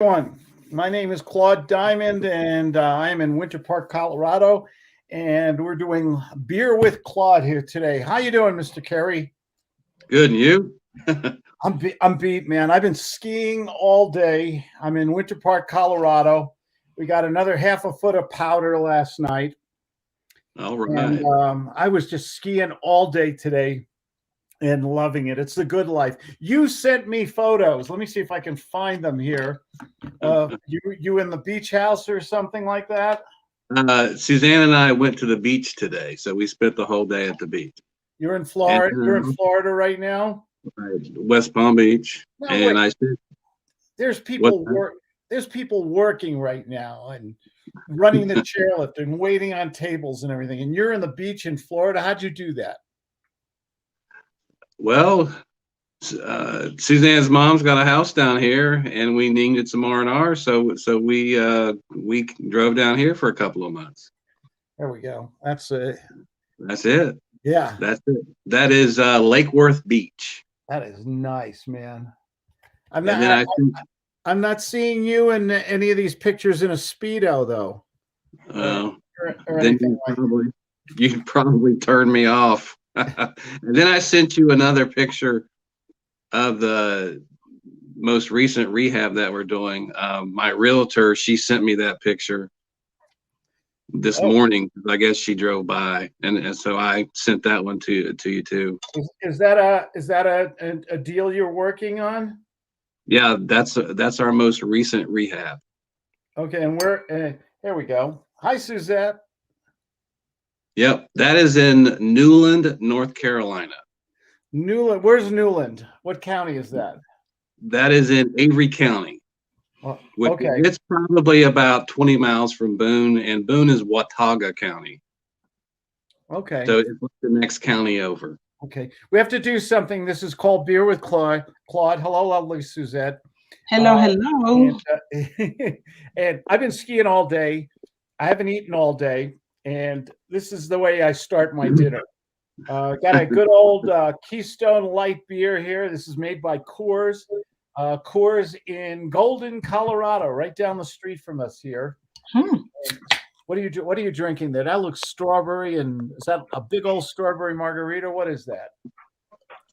Everyone. My name is Claude Diamond, and I am in Winter Park, Colorado, and we're doing beer with Claude here today. How you doing, Mr. Carey? Good, and you? I'm beat, man. I've been skiing all day. I'm in Winter Park, Colorado. We got another half a foot of powder last night, All and right. I was just skiing all day today and loving it. It's the good life. You sent me photos. Let me see if I can find them here. You in the beach house or something like that? Suzanne and I went to the beach today, so we spent the whole day at the beach. You're in And Florida. You're in Florida right now. West Palm Beach, No, wait. and I said, There's "What?" people work. There's people working right now and running the chairlift and waiting on tables and everything. And you're in the beach in Florida. How'd you do that? Well, Suzanne's mom's got a house down here, and we needed some R&R, so we drove down here for a couple of months. There we go. That's it. That's it. Yeah, That's it. That is Lake Worth Beach. that is nice, man. I'm And then not. I think, I'm not seeing you in any of these pictures in a speedo though, uh, or then anything like. you probably turned me off. And then I sent you another picture of the most recent rehab that we're doing. My realtor, she sent me that picture this Oh, morning. I guess she drove by, and so I sent that one to you too. is that a deal you're working on? Yeah, that's our most recent rehab. Okay, and here we go. Hi, Suzette. Yep, that is in Newland, North Carolina. Newland. Where's Newland? What county is that? That is in Avery County, Well, which okay, it's probably about 20 miles from Boone, and Boone is Watauga County. okay, So it's the next county over. okay. We have to do something. This is called Beer with Claude. Claude, hello, lovely Suzette. Hello, Uh, hello. and and I've been skiing all day. I haven't eaten all day, and this is the way I start my dinner. Got a good old Keystone light beer here. This is made by Coors. Coors in Golden, Colorado, right down the street from us here. Hmm. What are you drinking there? That looks strawberry, and is that a big old strawberry margarita? What is that?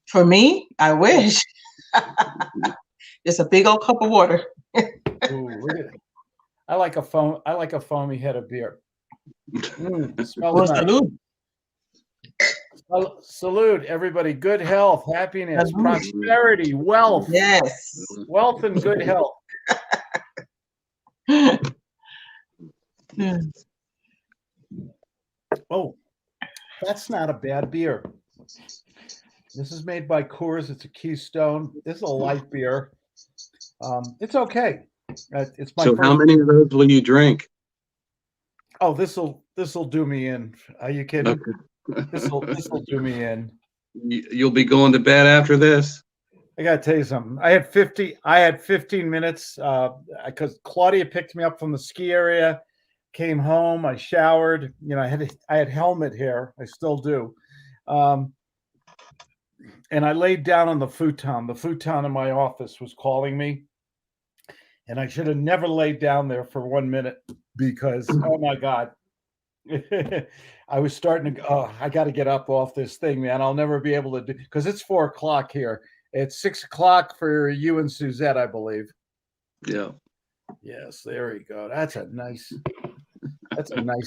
For me, I wish. It's a big old cup of water. Ooh, I like a foamy head of beer. Smells Well, nice. salute. Salute, everybody. Good health, happiness, Salute. prosperity, wealth, Yes. wealth, and good health. Hmm. Oh, that's not a bad beer. This is made by Coors. It's a Keystone. This is a light beer. It's okay. It's my So first. how many of those will you drink? Oh, this'll do me in. Are you kidding? Okay. This'll do me in. You'll be going to bed after this? I gotta tell you something. I had 15 minutes because Claudia picked me up from the ski area, came home, I showered. You know, I had helmet hair. I still do. And I laid down on the futon. The futon in my office was calling me. And I should have never laid down there for 1 minute because oh my God. I was starting to go, oh, I got to get up off this thing, man. I'll never be able to do because it's 4 o'clock here. It's 6 o'clock for you and Suzette, I believe. Yeah. Yes, there you go. That's a nice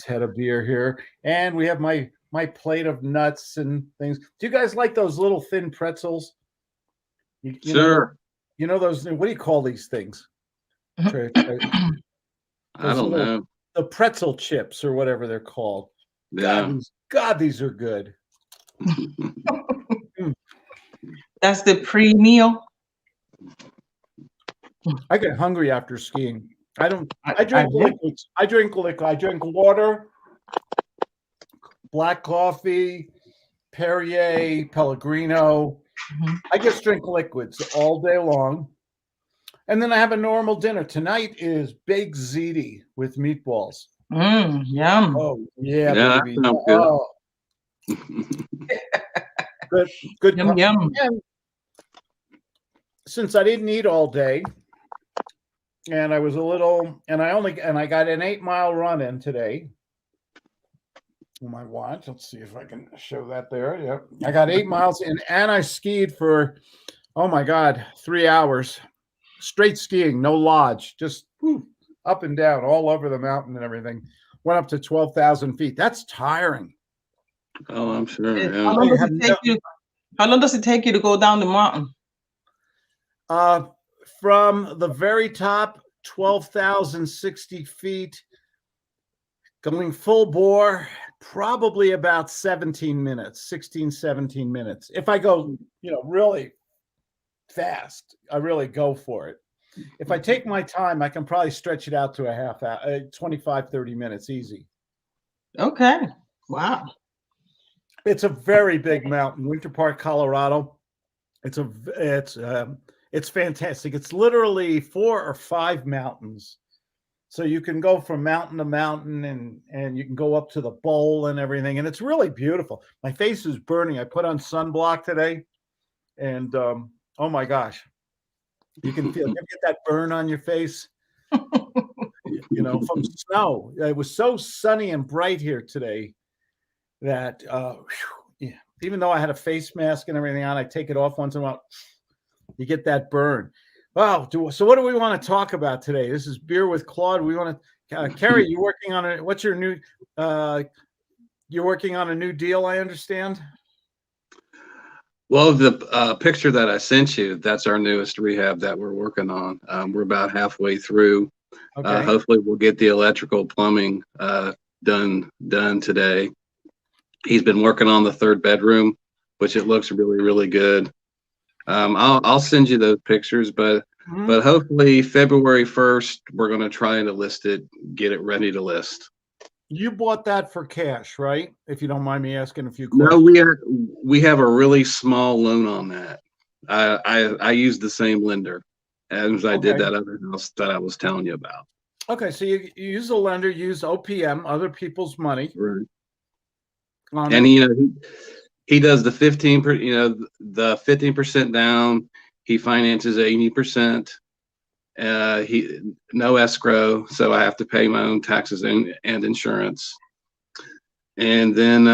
head of beer here. And we have my plate of nuts and things. Do you guys like those little thin pretzels? Sure. You know those, what do you call these things? I don't know. The pretzel chips or whatever they're called. Yeah. God, these are good. That's the pre-meal. I get hungry after skiing. I drink I liquids. I drink liquid. I drink water, black coffee, Perrier, Pellegrino. Mhm. I just drink liquids all day long. And then I have a normal dinner. Tonight is baked ziti with meatballs. Yum. Oh, yeah, Yeah, baby. that sounds good. Oh, good. Yum, yum. And since I didn't eat all day, and I was a little, and I got an 8-mile run in today. My watch. Let's see if I can show that there. Yep. I got 8 miles in, and I skied for, oh my God, 3 hours straight skiing, no lodge, just up and down all over the mountain and everything. Went up to 12,000 feet. That's tiring. Oh, I'm sure. And Yeah. How long does it take you to go down the mountain? From the very top, 12,060 feet, going full bore, probably about 17 minutes, 16, 17 minutes. If I go, really fast, I really go for it. If I take my time, I can probably stretch it out to a half hour, 25, 30 minutes, easy. Okay. Wow. It's a very big mountain, Winter Park, Colorado. It's fantastic. It's literally 4 or 5 mountains. So you can go from mountain to mountain, and you can go up to the bowl and everything. And it's really beautiful. My face is burning. I put on sunblock today, and oh my gosh, you can get that burn on your face, from snow. It was so sunny and bright here today that even though I had a face mask and everything on, I take it off once in a while. You get that burn. Wow. So what do we want to talk about today? This is Beer with Claude. We want to, Carrie, you're working on what's your new, you're working on a new deal, I understand? Well, the picture that I sent you, that's our newest rehab that we're working on. We're about halfway through. Okay. Hopefully we'll get the electrical plumbing done today. He's been working on the 3rd bedroom, which it looks really, really good. I'll send you those pictures, but hopefully February 1st, we're going to try to list it, get it ready to list. You bought that for cash, right? If you don't mind me asking a few questions. No, we have a really small loan on that. I used the same lender as I did that other house that I was telling you about. Okay, so you use a lender, use OPM, other people's money. Right. And he does the 15% down. He finances 80%. He no escrow, so I have to pay my own taxes and insurance. And then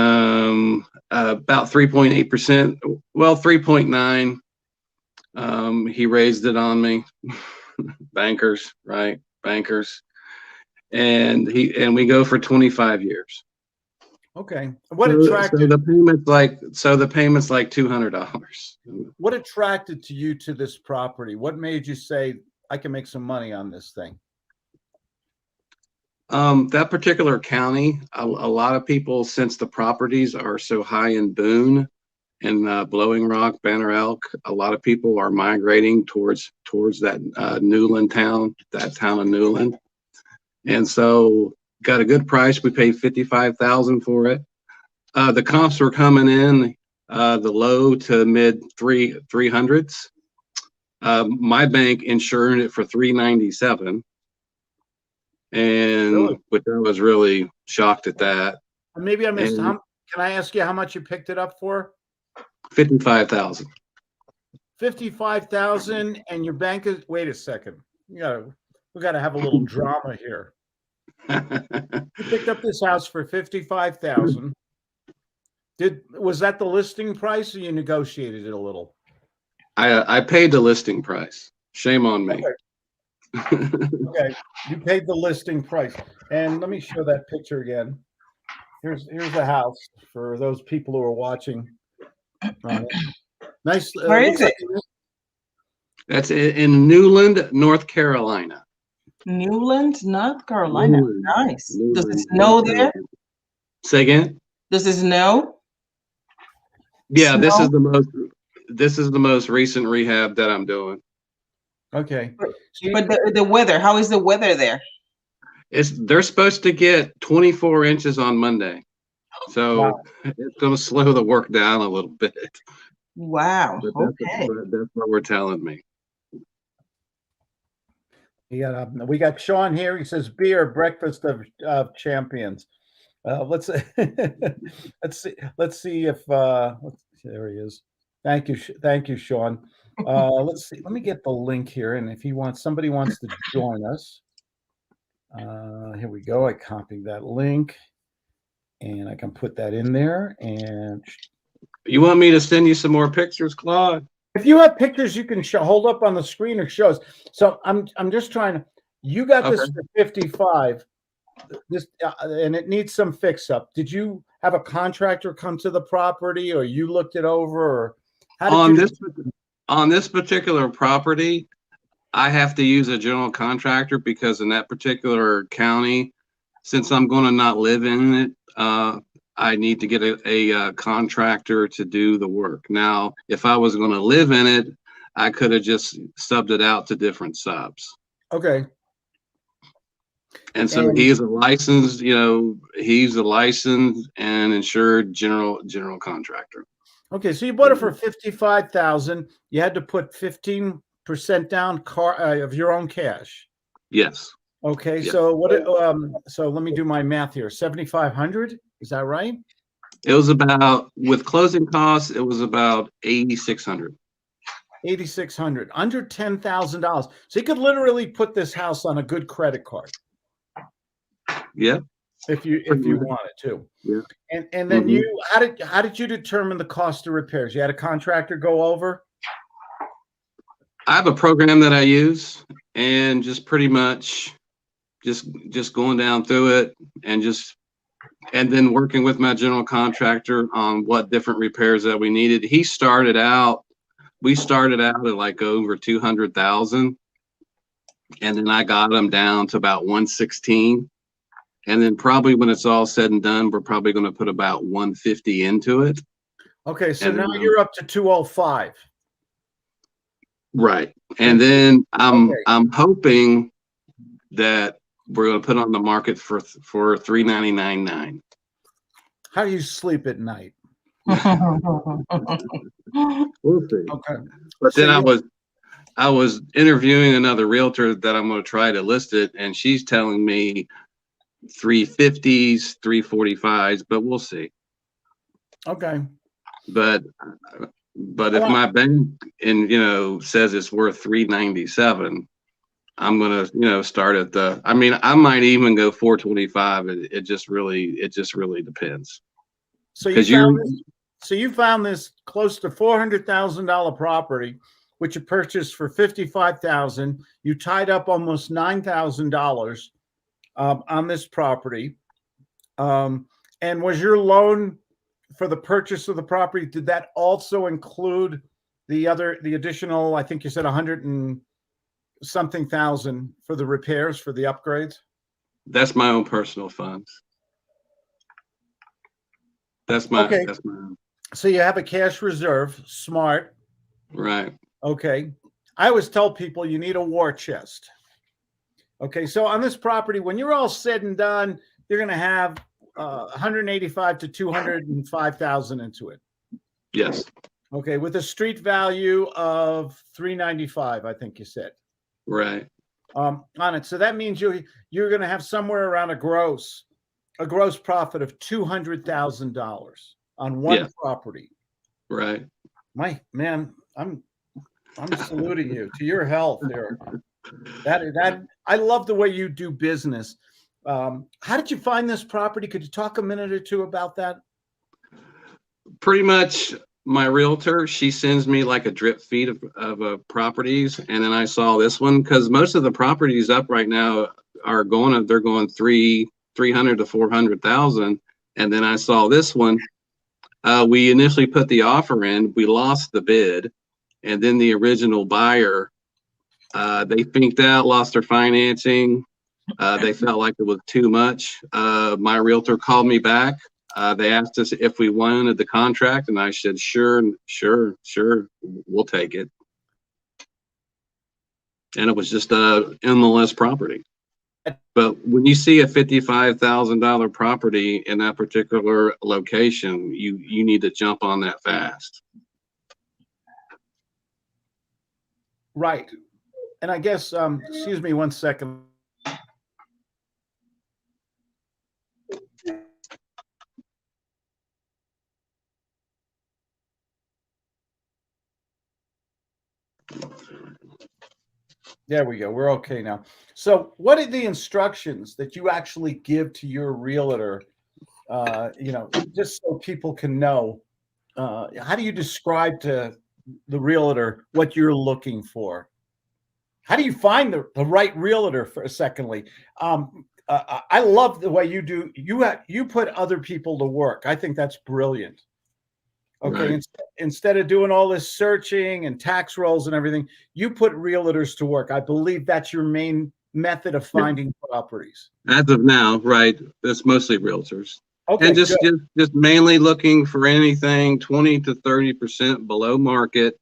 about 3.8%, well, 3.9. He raised it on me. Bankers, right? Bankers. And we go for 25 years. Okay. What attracted the payment's like $200. What attracted to you to this property? What made you say I can make some money on this thing? That particular county, a lot of people, since the properties are so high in Boone and Blowing Rock, Banner Elk, a lot of people are migrating towards that Newland town, that town of Newland. And so got a good price. We paid $55,000 for it. The comps were coming in the low to mid 300s. My bank insured it for $397, and Really? which I was really shocked at that. Maybe I missed. Can I ask you how much you picked it up for? $55,000. $55,000, and your bank is. Wait a second. We gotta have a little drama here. You picked up this house for $55,000. Was that the listing price, or you negotiated it a little? I paid the listing price. Shame on me. Okay, you paid the listing price, and let me show that picture again. Here's the house for those people who are watching. Nice. Where is it? That's in Newland, North Carolina. Newland, North Carolina. Newland. Nice. Newland, Does it snow there? Say again? Does it snow? Yeah, this is the most recent rehab that I'm doing. Okay. But the weather, how is the weather there? They're supposed to get 24 inches on Monday. So It's going to slow the work down a little bit. Wow. Okay. That's what we're telling me. We got Sean here. He says beer, breakfast of champions. Let's see if there he is. Thank you, Sean. Let's see. Let me get the link here, and if somebody wants to join us, here we go. I copied that link, and I can put that in there. And You want me to send you some more pictures, Claude? if you have pictures, you can hold up on the screen or show us. So I'm just trying to. You got this Okay. for 55. This and it needs some fix up. Did you have a contractor come to the property, or you looked it over, or how did On this particular property, I have to use a general contractor because in that particular county, since I'm going to not live in it, I need to get a contractor to do the work. Now, if I was going to live in it, I could have just subbed it out to different subs. Okay. And so he's a licensed, he's a licensed and insured general contractor. Okay, so you bought it for 55,000. You had to put 15% down of your own cash. Yes. Okay, Yes. so so let me do my math here. 7,500, is that right? It was about, with closing costs, it was about 8,600. 8,600, under $10,000. So you could literally put this house on a good credit card. Yeah. If you wanted to. Yeah. And then how did you determine the cost of repairs? You had a contractor go over? I have a program that I use, and just pretty much just going down through it and then working with my general contractor on what different repairs that we needed. We started out at like over 200,000, and then I got them down to about 116. And then probably when it's all said and done, we're probably going to put about 150 into it. Okay, so now you're up to 205. Right. And then I'm hoping that we're going to put on the market for $399.9. How do you sleep at night? We'll see. Okay. But then I was interviewing another realtor that I'm going to try to list it, and she's telling me 350s, 345s, but we'll see. Okay. But if my bank says it's worth 397, I'm gonna start at I might even go 425. It just really depends. So you found this close to $400,000 property, which you purchased for $55,000. You tied up almost $9,000 on this property. And was your loan for the purchase of the property, did that also include the additional, I think you said 100 and something thousand for the repairs, for the upgrades? That's my own personal funds. That's my own. So you have a cash reserve. Smart. Right. Okay. I always tell people you need a war chest. Okay. So on this property, when you're all said and done, you're going to have 185 to 205,000 into it. Yes. Okay. With a street value of 395, I think you said. Right. On it. So that means you're going to have somewhere around a gross profit of $200,000 on one property. Right. My man, I'm saluting you to your health there. That I love the way you do business. How did you find this property? Could you talk a minute or two about that? Pretty much my realtor, she sends me like a drip feed of properties. And then I saw this one because most of the properties up right now they're going 300 to 400,000. And then I saw this one. We initially put the offer in, we lost the bid. And then the original buyer, they pinked out, lost their financing. They felt like it was too much. My realtor called me back. They asked us if we wanted the contract, and I said, sure, we'll take it. And it was just a MLS property. But when you see a $55,000 property in that particular location, you need to jump on that fast. Right. And I guess, excuse me 1 second. There we go. We're okay now. So, what are the instructions that you actually give to your realtor? Just so people can know, how do you describe to the realtor what you're looking for? How do you find the right realtor? For secondly, I love the way you do. You put other people to work. I think that's brilliant. Okay, Right. instead of doing all this searching and tax rolls and everything, you put realtors to work. I believe that's your main method of Yep. finding properties. As of now, right, it's mostly realtors. And Okay, good. just mainly looking for anything 20 to 30% below market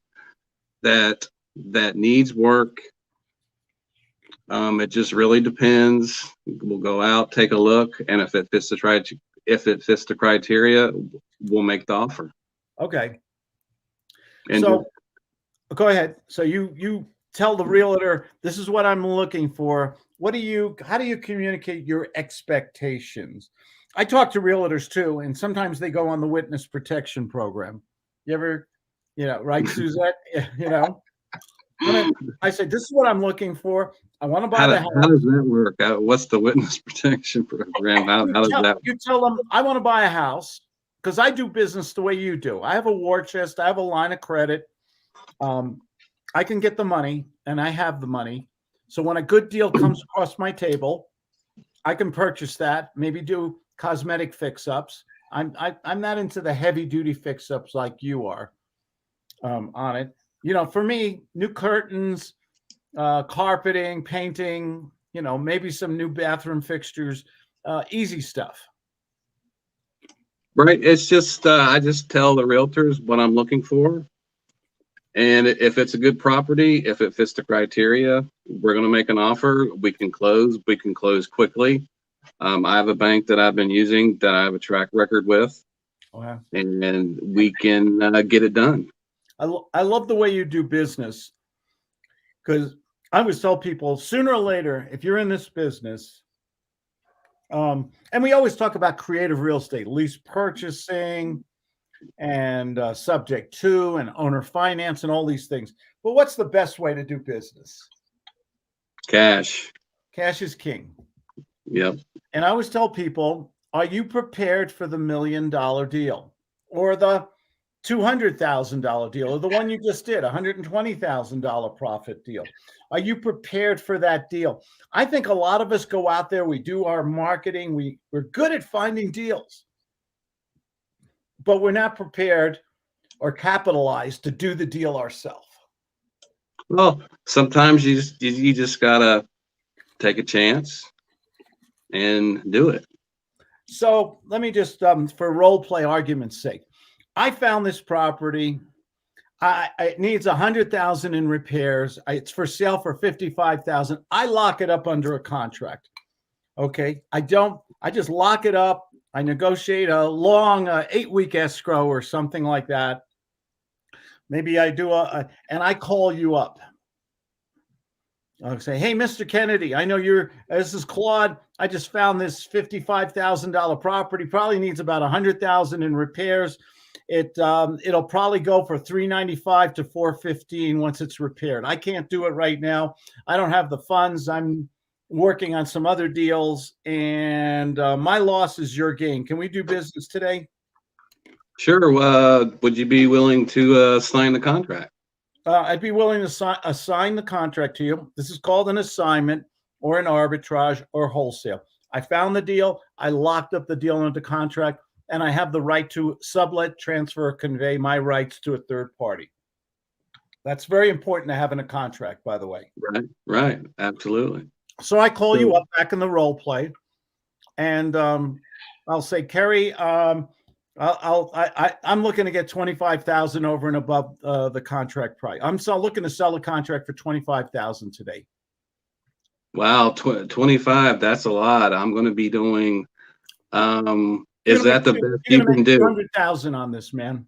that needs work. It just really depends. We'll go out, take a look, and if it fits the criteria, we'll make the offer. Okay. And So go ahead. So you tell the realtor, this is what I'm looking for. How do you communicate your expectations? I talk to realtors too, and sometimes they go on the witness protection program. You ever, right, Suzette? You know, I say, this is what I'm looking for. I want to buy the how house. does that work? What's the witness protection program? How does that? You tell them, I want to buy a house because I do business the way you do. I have a war chest. I have a line of credit. I can get the money, and I have the money. So when a good deal comes across my table, I can purchase that. Maybe do cosmetic fix-ups. I'm not into the heavy-duty fix-ups like you are on it. For me, new curtains, carpeting, painting. Maybe some new bathroom fixtures. Easy stuff. Right. It's just I just tell the realtors what I'm looking for. And if it's a good property, if it fits the criteria, we're going to make an offer. We can close. We can close quickly. I have a bank that I've been using that I have a track record with, Wow. and we can get it done. I love the way you do business, because I always tell people, sooner or later, if you're in this business, and we always talk about creative real estate, lease purchasing, and subject to, and owner finance, and all these things. But what's the best way to do business? Cash. Cash is king. Yep. And I always tell people, are you prepared for the $1 million deal, or the $200,000 deal, or the one you just did, $120,000 profit deal? Are you prepared for that deal? I think a lot of us go out there, we do our marketing, we're good at finding deals, but we're not prepared or capitalized to do the deal ourselves. Well, sometimes you just gotta take a chance and do it. So let me just, for role play argument's sake, I found this property. It needs 100,000 in repairs. It's for sale for 55,000. I lock it up under a contract. Okay. I just lock it up. I negotiate a long 8-week escrow or something like that. Maybe I do and I call you up. I'll say, hey, Mr. Kennedy, I know this is Claude. I just found this $55,000 property. Probably needs about 100,000 in repairs. It'll probably go for $395 to $415 once it's repaired. I can't do it right now. I don't have the funds. I'm working on some other deals, and my loss is your gain. Can we do business today? Sure. Would you be willing to sign the contract? I'd be willing to assign the contract to you. This is called an assignment or an arbitrage or wholesale. I found the deal. I locked up the deal under contract, and I have the right to sublet, transfer, or convey my rights to a third party. That's very important to have in a contract, by the way. Right. Absolutely. So I call you up back in the role play, and I'll say, Kerry, I'm looking to get 25,000 over and above the contract price. I'm looking to sell the contract for 25,000 today. Wow, 25. That's a lot. I'm going to be doing. Is that the best you can do? 200,000 on this, man.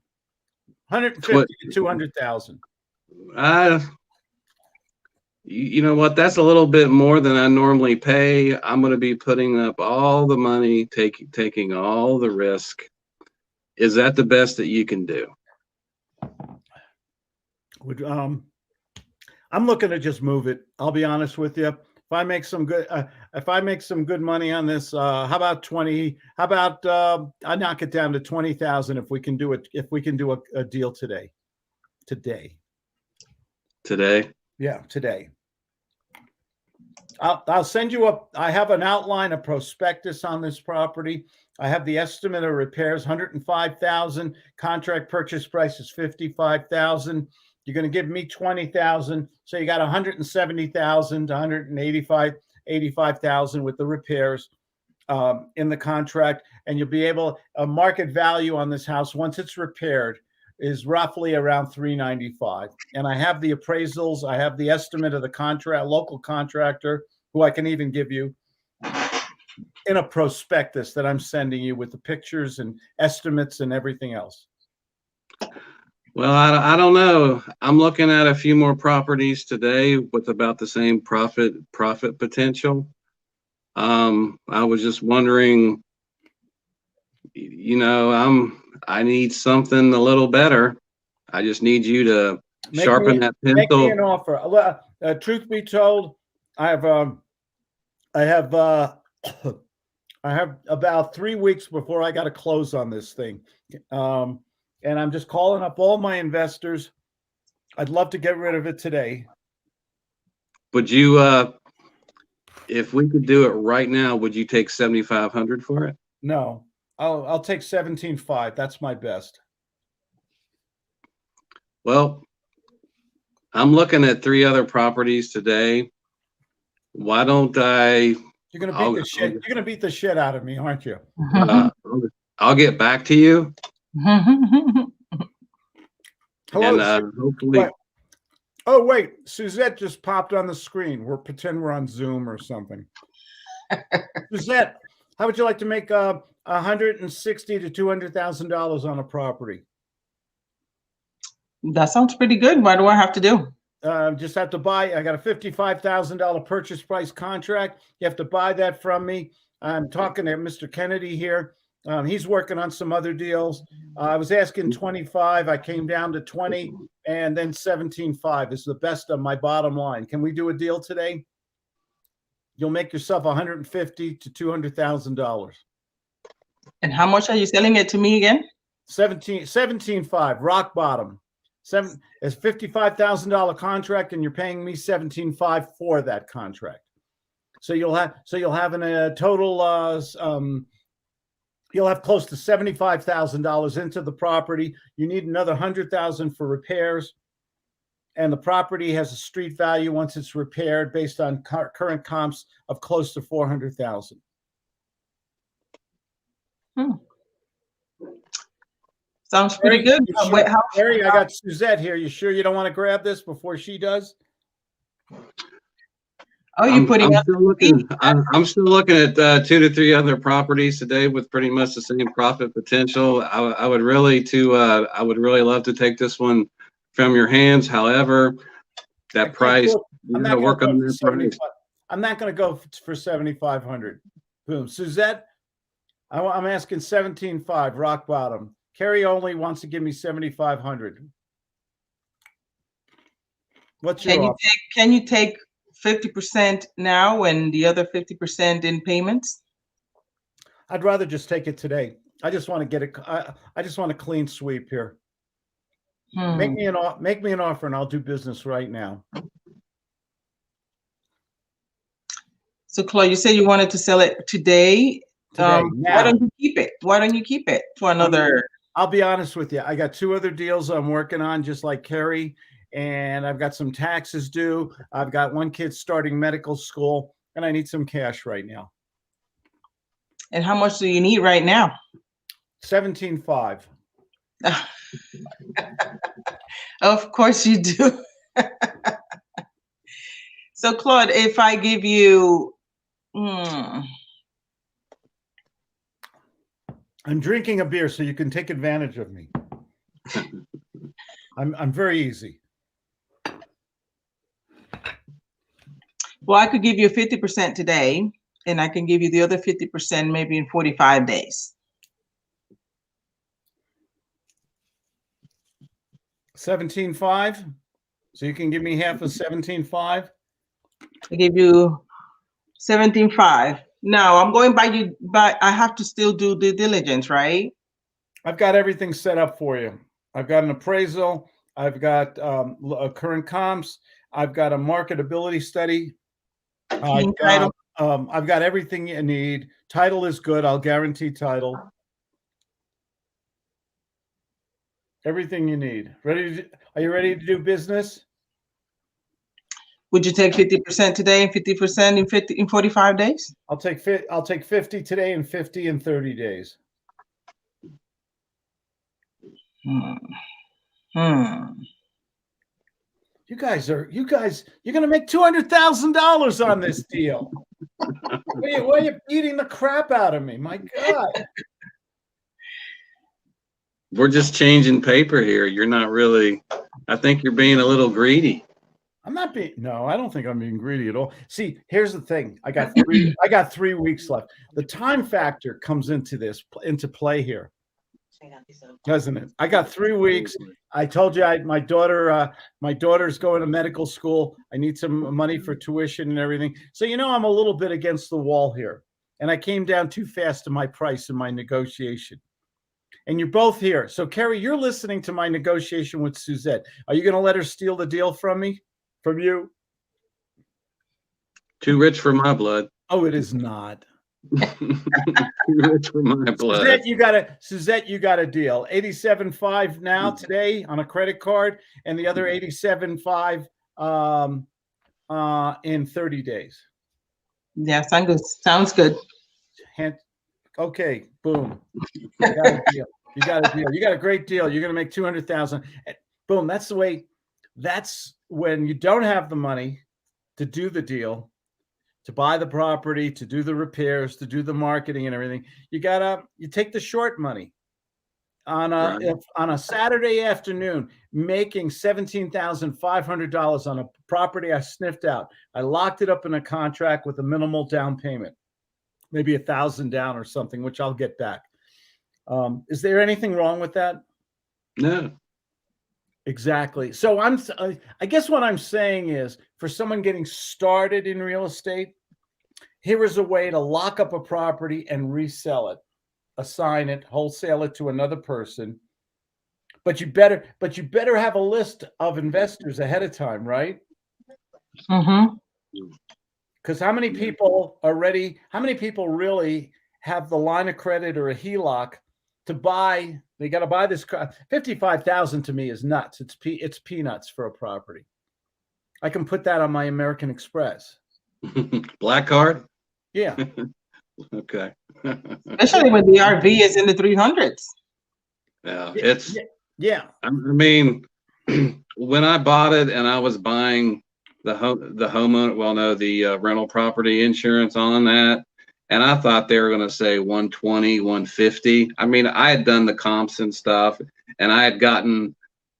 150 to 200,000. You know what? That's a little bit more than I normally pay. I'm going to be putting up all the money, taking all the risk. Is that the best that you can do? I'm looking to just move it. I'll be honest with you. If I make some good money on this, how about 20? How about I knock it down to 20,000 if we can do it. If we can do a deal today. Today. Yeah, today. I'll send you I have an outline, a prospectus on this property. I have the estimate of repairs, 105,000. Contract purchase price is 55,000. You're going to give me 20,000, so you got 170,000 to 185,000 with the repairs in the contract, and you'll be able. A market value on this house once it's repaired is roughly around 395. And I have the appraisals. I have the estimate of the local contractor, who I can even give you in a prospectus that I'm sending you with the pictures and estimates and everything else. Well, I don't know. I'm looking at a few more properties today with about the same profit potential. I was just wondering, I need something a little better. I just need you to sharpen that pencil. Make me an offer. Truth be told, I have about 3 weeks before I got to close on this thing. And I'm just calling up all my investors. I'd love to get rid of it today. Would you, if we could do it right now, would you take 7,500 for it? No, I'll take 17.5. That's my best. Well, I'm looking at 3 other properties today. Why don't I? You're gonna beat the shit out of me, aren't you? I'll get back to you. Hello, and hopefully. Oh wait, Suzette just popped on the screen. We're pretend we're on Zoom or something. Suzette, how would you like to make $160,000 to $200,000 on a property? That sounds pretty good. What do I have to do? Just have to buy. I got a $55,000 purchase price contract. You have to buy that from me. I'm talking to Mr. Kennedy here. He's working on some other deals. I was asking 25. I came down to 20, and then 17.5 is the best of my bottom line. Can we do a deal today? You'll make yourself $150,000 to $200,000. And how much are you selling it to me again? 17.5, rock bottom. It's $55,000 contract, and you're paying me 17.5 for that contract. So you'll have a total. You'll have close to $75,000 into the property. You need another $100,000 for repairs, and the property has a street value once it's repaired based on current comps of close to $400,000. Sounds pretty good. Sure? Harry, I got Suzette here. You sure you don't want to grab this before she does? Oh, you're putting up. I'm still looking at 2 to 3 other properties today with pretty much the same profit potential. I would really love to take this one from your hands. However, that price, I'm not going to go for 7,500. Boom, Suzette. I'm asking 17.5, rock bottom. Carrie only wants to give me 7,500. What's your offer? Can you take 50% now and the other 50% in payments? I'd rather just take it today. I just want to get it. I just want a clean sweep here. Make me an offer, and I'll do business right now. So, Claude, you said you wanted to sell it today. Why don't you keep it? Why don't you keep it for another? I'll be honest with you. I got 2 other deals I'm working on, just like Carrie. And I've got some taxes due. I've got 1 kid starting medical school, and I need some cash right now. And how much do you need right now? 17.5. Of course you do. So, Claude, if I give you, I'm drinking a beer, so you can take advantage of me. I'm very easy. Well, I could give you 50% today, and I can give you the other 50% maybe in 45 days. 17.5? So you can give me half of 17.5? I give you 17.5. Now I'm going by you, but I have to still do due diligence, right? I've got everything set up for you. I've got an appraisal. I've got current comps. I've got a marketability study. I've got everything you need. Title is good. I'll guarantee title. Everything you need. Are you ready to do business? Would you take 50% today and 50% in 45 days? I'll take 50 today and 50 in 30 days. You guys, you're going to make $200,000 on this deal. Why are you beating the crap out of me? My God. We're just changing paper here. You're not really, I think you're being a little greedy. I'm not being, no, I don't think I'm being greedy at all. See, here's the thing. I got 3 weeks left. The time factor comes into play here, doesn't it? I got 3 weeks. I told you my daughter's going to medical school. I need some money for tuition and everything. So, I'm a little bit against the wall here, and I came down too fast to my price in my negotiation. And you're both here. So, Kerry, you're listening to my negotiation with Suzette. Are you going to let her steal the deal from me? From you? Too rich for my blood. Oh, it is not. Too rich for my blood. Suzette, you got a deal. 87.5 now today on a credit card, and the other 87.5 in 30 days. Yeah, sounds good. Okay, boom. You got a deal. You got a deal. You got a great deal. You're going to make $200,000. Boom. That's the way. That's when you don't have the money to do the deal, to buy the property, to do the repairs, to do the marketing and everything. You take the short money on a Saturday afternoon, making $17,500 on a property I sniffed out. I locked it up in a contract with a minimal down payment, maybe $1,000 down or something, which I'll get back. Is there anything wrong with that? No. Exactly. So I guess what I'm saying is, for someone getting started in real estate, here is a way to lock up a property and resell it, assign it, wholesale it to another person. But you better have a list of investors ahead of time, right? Mm-hmm. Because how many people really have the line of credit or a HELOC to buy? They got to buy this. $55,000 to me is nuts. It's peanuts for a property. I can put that on my American Express. Black card? Yeah. Okay. Especially when the RV is in the 300s. Yeah. I mean, when I bought it and I was buying the rental property insurance on that, and I thought they were going to say 120, 150. I mean, I had done the comps and stuff, and I had gotten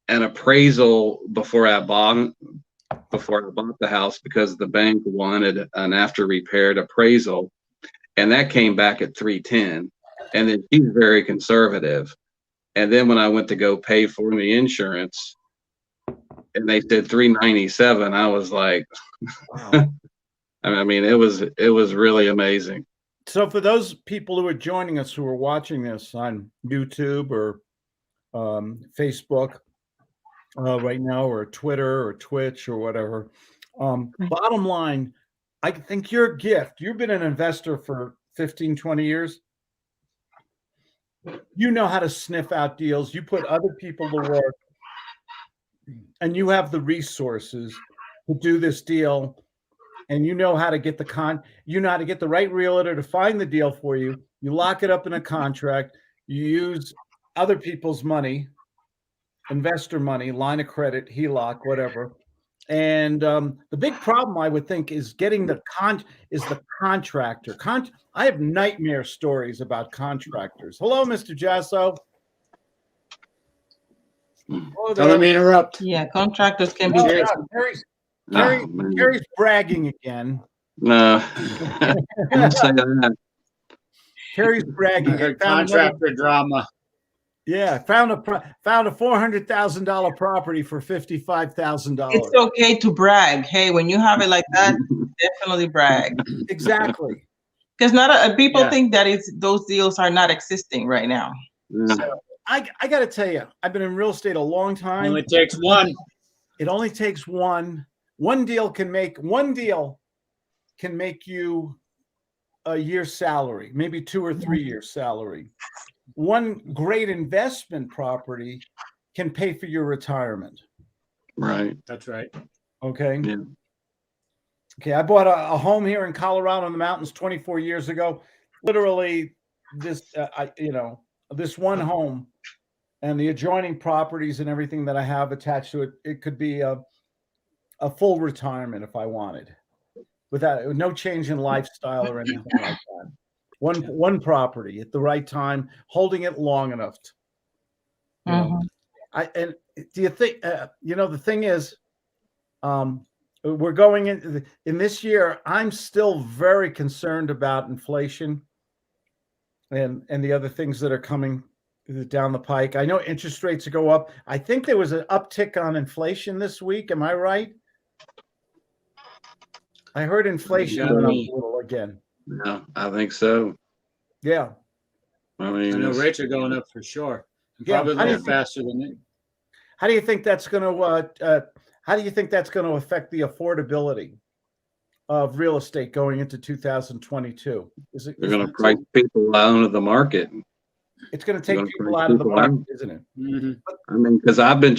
an appraisal before I bought the house, because the bank wanted an after repaired appraisal, and that came back at 310. And then she's very conservative. And then when I went to go pay for the insurance, and they said 397, I was like, wow. I mean, it was really amazing. So for those people who are joining us, who are watching this on YouTube or Facebook right now, or Twitter or Twitch or whatever, bottom line, I think your gift, you've been an investor for 15, 20 years. You know how to sniff out deals. You put other people to work, and you have the resources to do this deal. And you know how to get the right realtor to find the deal for you. You lock it up in a contract. You use other people's money, investor money, line of credit, HELOC, whatever. And the big problem, I would think, is getting the contractor. I have nightmare stories about contractors. Hello, Mr. Jasso. Don't let me interrupt. Yeah, contractors can be. Gary's bragging again. No, don't say that. Gary's bragging. Contractor drama. Yeah, found a $400,000 property for $55,000. It's okay to brag. Hey, when you have it like that, definitely brag. Exactly. Because not people think that those deals are not existing right now. Yeah. So I got to tell you, I've been in real estate a long time. Only takes one. It only takes one. One deal can make you a year's salary, maybe 2 or 3 years salary. One great investment property can pay for your retirement. Right. That's right. Okay. Yeah. Okay. I bought a home here in Colorado in the mountains 24 years ago. Literally, this this one home and the adjoining properties and everything that I have attached to it. It could be a full retirement if I wanted, without no change in lifestyle or anything like that. One property at the right time, holding it long enough. And do you think the thing is, we're going in this year. I'm still very concerned about inflation and the other things that are coming down the pike. I know interest rates go up. I think there was an uptick on inflation this week. Am I right? I heard inflation went up a little again. Yeah, I think so. Yeah. I mean, I know rates are going up for sure. And Yeah, probably a little faster than it. How do you think that's going to affect the affordability of real estate going into 2022? They're going to price people out of the market. It's going to take people out of the market, isn't it? Mm-hmm. I mean, because I've been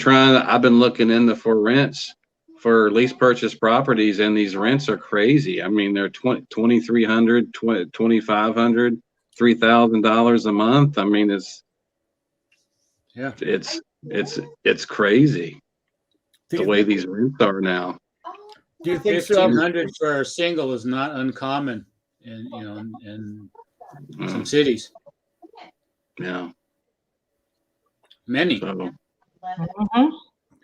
looking into for rents for lease purchase properties, and these rents are crazy. I mean, they're $2,300, $2,500, $3,000 a month. I mean, it's crazy the way these rents are now. Do you think $1,500 for a single is not uncommon in some cities? Yeah. Many. So,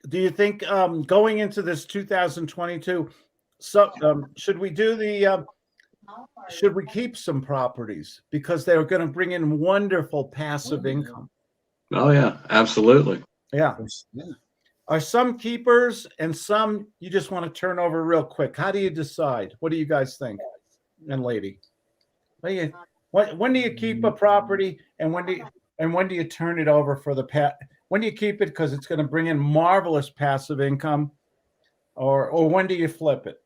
do you think going into this 2022, should we keep some properties because they're going to bring in wonderful passive income? Oh yeah, absolutely. Yeah. Are some keepers and some you just want to turn over real quick? How do you decide? What do you guys think? And lady, when do you keep a property and when do you turn it over for the when do you keep it because it's going to bring in marvelous passive income, or when do you flip it?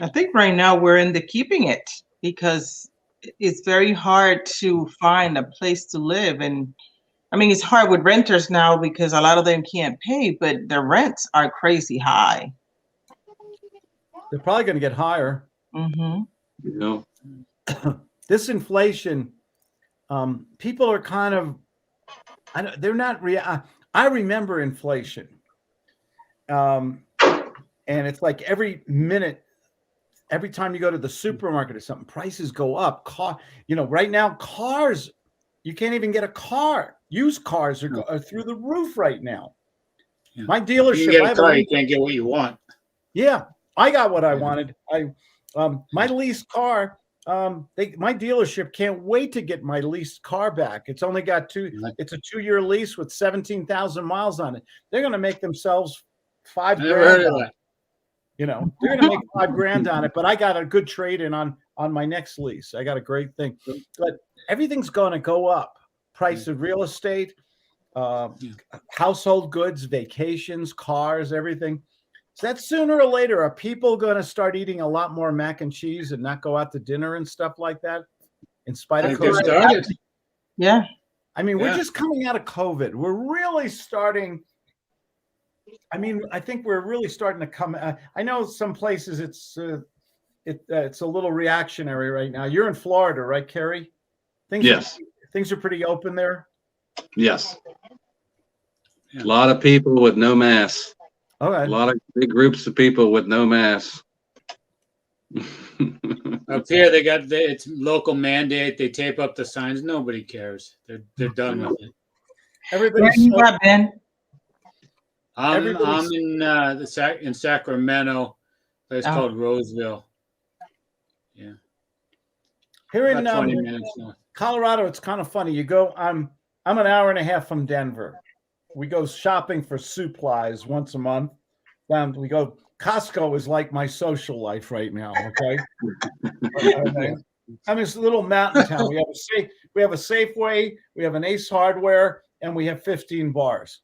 I think right now we're in the keeping it because it's very hard to find a place to live. And I mean, it's hard with renters now because a lot of them can't pay, but the rents are crazy high. They're probably going to get higher. This inflation, people are kind of, they're not I remember inflation. And it's like every minute, every time you go to the supermarket or something, prices go up. Right now, cars, you can't even get a car. Used cars are through the roof right now. Yeah. My dealership, you can get a car, you can't get what you want. Yeah, I got what I wanted. My leased car. My dealership can't wait to get my leased car back. It's only got it's a 2-year lease with 17,000 miles on it. They're going to make themselves $5,000. They're going to make $5,000 on it. But I got a good trade in on my next lease. I got a great thing. But everything's going to go up. Price of real estate, household goods, vacations, cars, everything. So that sooner or later, are people going to start eating a lot more mac and cheese and not go out to dinner and stuff like that? In spite of COVID? Started. Yeah. I mean, we're just coming out of COVID. We're really starting. I mean, I think we're really starting to come. I know some places it's a little reactionary right now. You're in Florida, right, Kerry? Things are pretty open there. Yes. A lot of people with no masks. Okay. A lot of big groups of people with no masks. Up here, it's local mandate. They tape up the signs. Nobody cares. They're done with it. Everybody's Ben. I'm in Sacramento, a place called Roseville. Yeah. Here in 20 minutes north. Colorado, it's kind of funny. You go, I'm an hour and a half from Denver. We go shopping for supplies once a month. We go. Costco is like my social life right now. Okay. I mean, it's a little mountain town. We have a Safeway, we have an Ace Hardware, and we have 15 bars.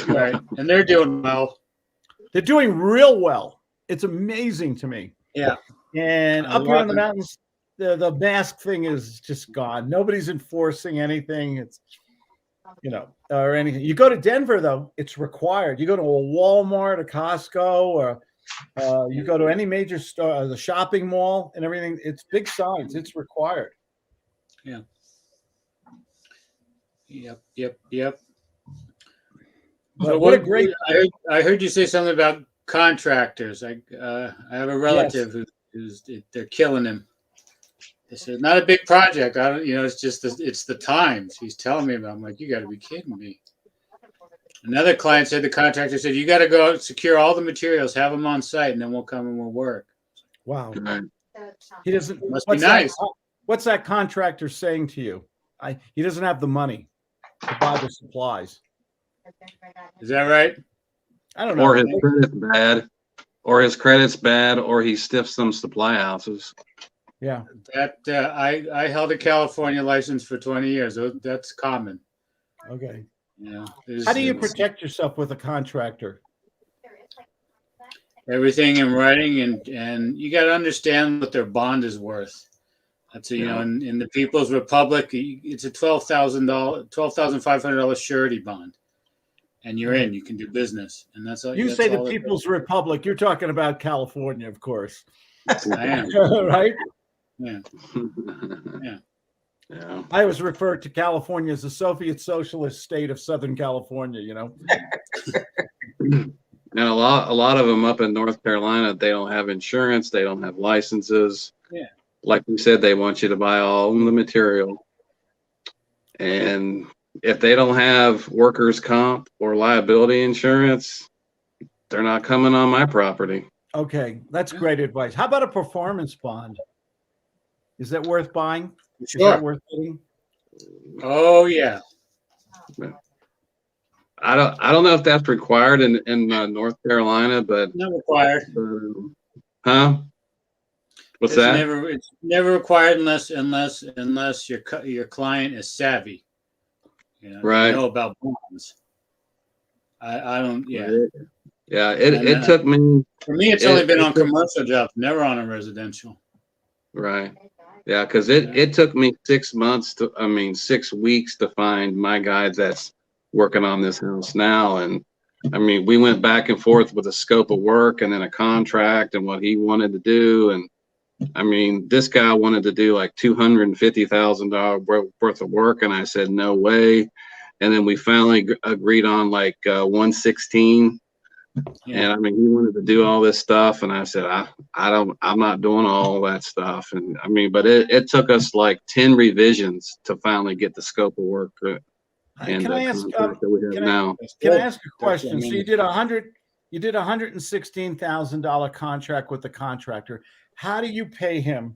Right. And they're doing well. They're doing real well. It's amazing to me. Yeah. And I up here love in the it. mountains, the mask thing is just gone. Nobody's enforcing anything. It's, or anything. You go to Denver, though, it's required. You go to a Walmart, a Costco, or you go to any major store, the shopping mall and everything. It's big signs. It's required. Yeah. Yep. But So what a great. I heard you say something about contractors. I have a relative who's they're killing him. They said not a big project. I don't, it's just it's the times he's telling me about. I'm like, you got to be kidding me. Another client said the contractor said you got to go out, secure all the materials, have them on site, and then we'll come and we'll work. Wow. Right. He doesn't. Must be nice. What's that contractor saying to you? He doesn't have the money to buy the supplies. Is that right? I don't know. Or his credit's bad, or he stiffs some supply houses. Yeah. That I held a California license for 20 years. That's common. Okay. Yeah. How do you protect yourself with a contractor? Everything in writing, and you got to understand what their bond is worth. That's in the People's Republic, it's a $12,500 surety bond, and you're in. You can do business, and that's all. You that's say the all People's Republic. You're talking about California, of course. I am. Right? Yeah. Yeah. I was referred to California as the Soviet Socialist state of Southern California. And a lot of them up in North Carolina, they don't have insurance, they don't have licenses. Yeah. Like we said, they want you to buy all the material. And if they don't have workers' comp or liability insurance, they're not coming on my property. Okay, that's great advice. How about a performance bond? Is that worth buying? Sure. Is that worth getting? Oh yeah. I don't know if that's required in North Carolina, but Not required. Huh? What's that? It's never required unless your client is savvy. Right. They know about bonds. I don't. Yeah. Yeah. It took me. For me, it's only been on commercial jobs, never on a residential. Right. Yeah, because it took me 6 weeks to find my guy that's working on this house now. And I mean, we went back and forth with a scope of work and then a contract and what he wanted to do. And I mean, this guy wanted to do like $250,000 worth of work. And I said, no way. And then we finally agreed on like 116. Yeah. And I mean, he wanted to do all this stuff, and I said, I'm not doing all that stuff. And I mean, but it took us like 10 revisions to finally get the scope of work. Can I ask? That we have now. Can I ask a question? So you did $116,000 contract with the contractor. How do you pay him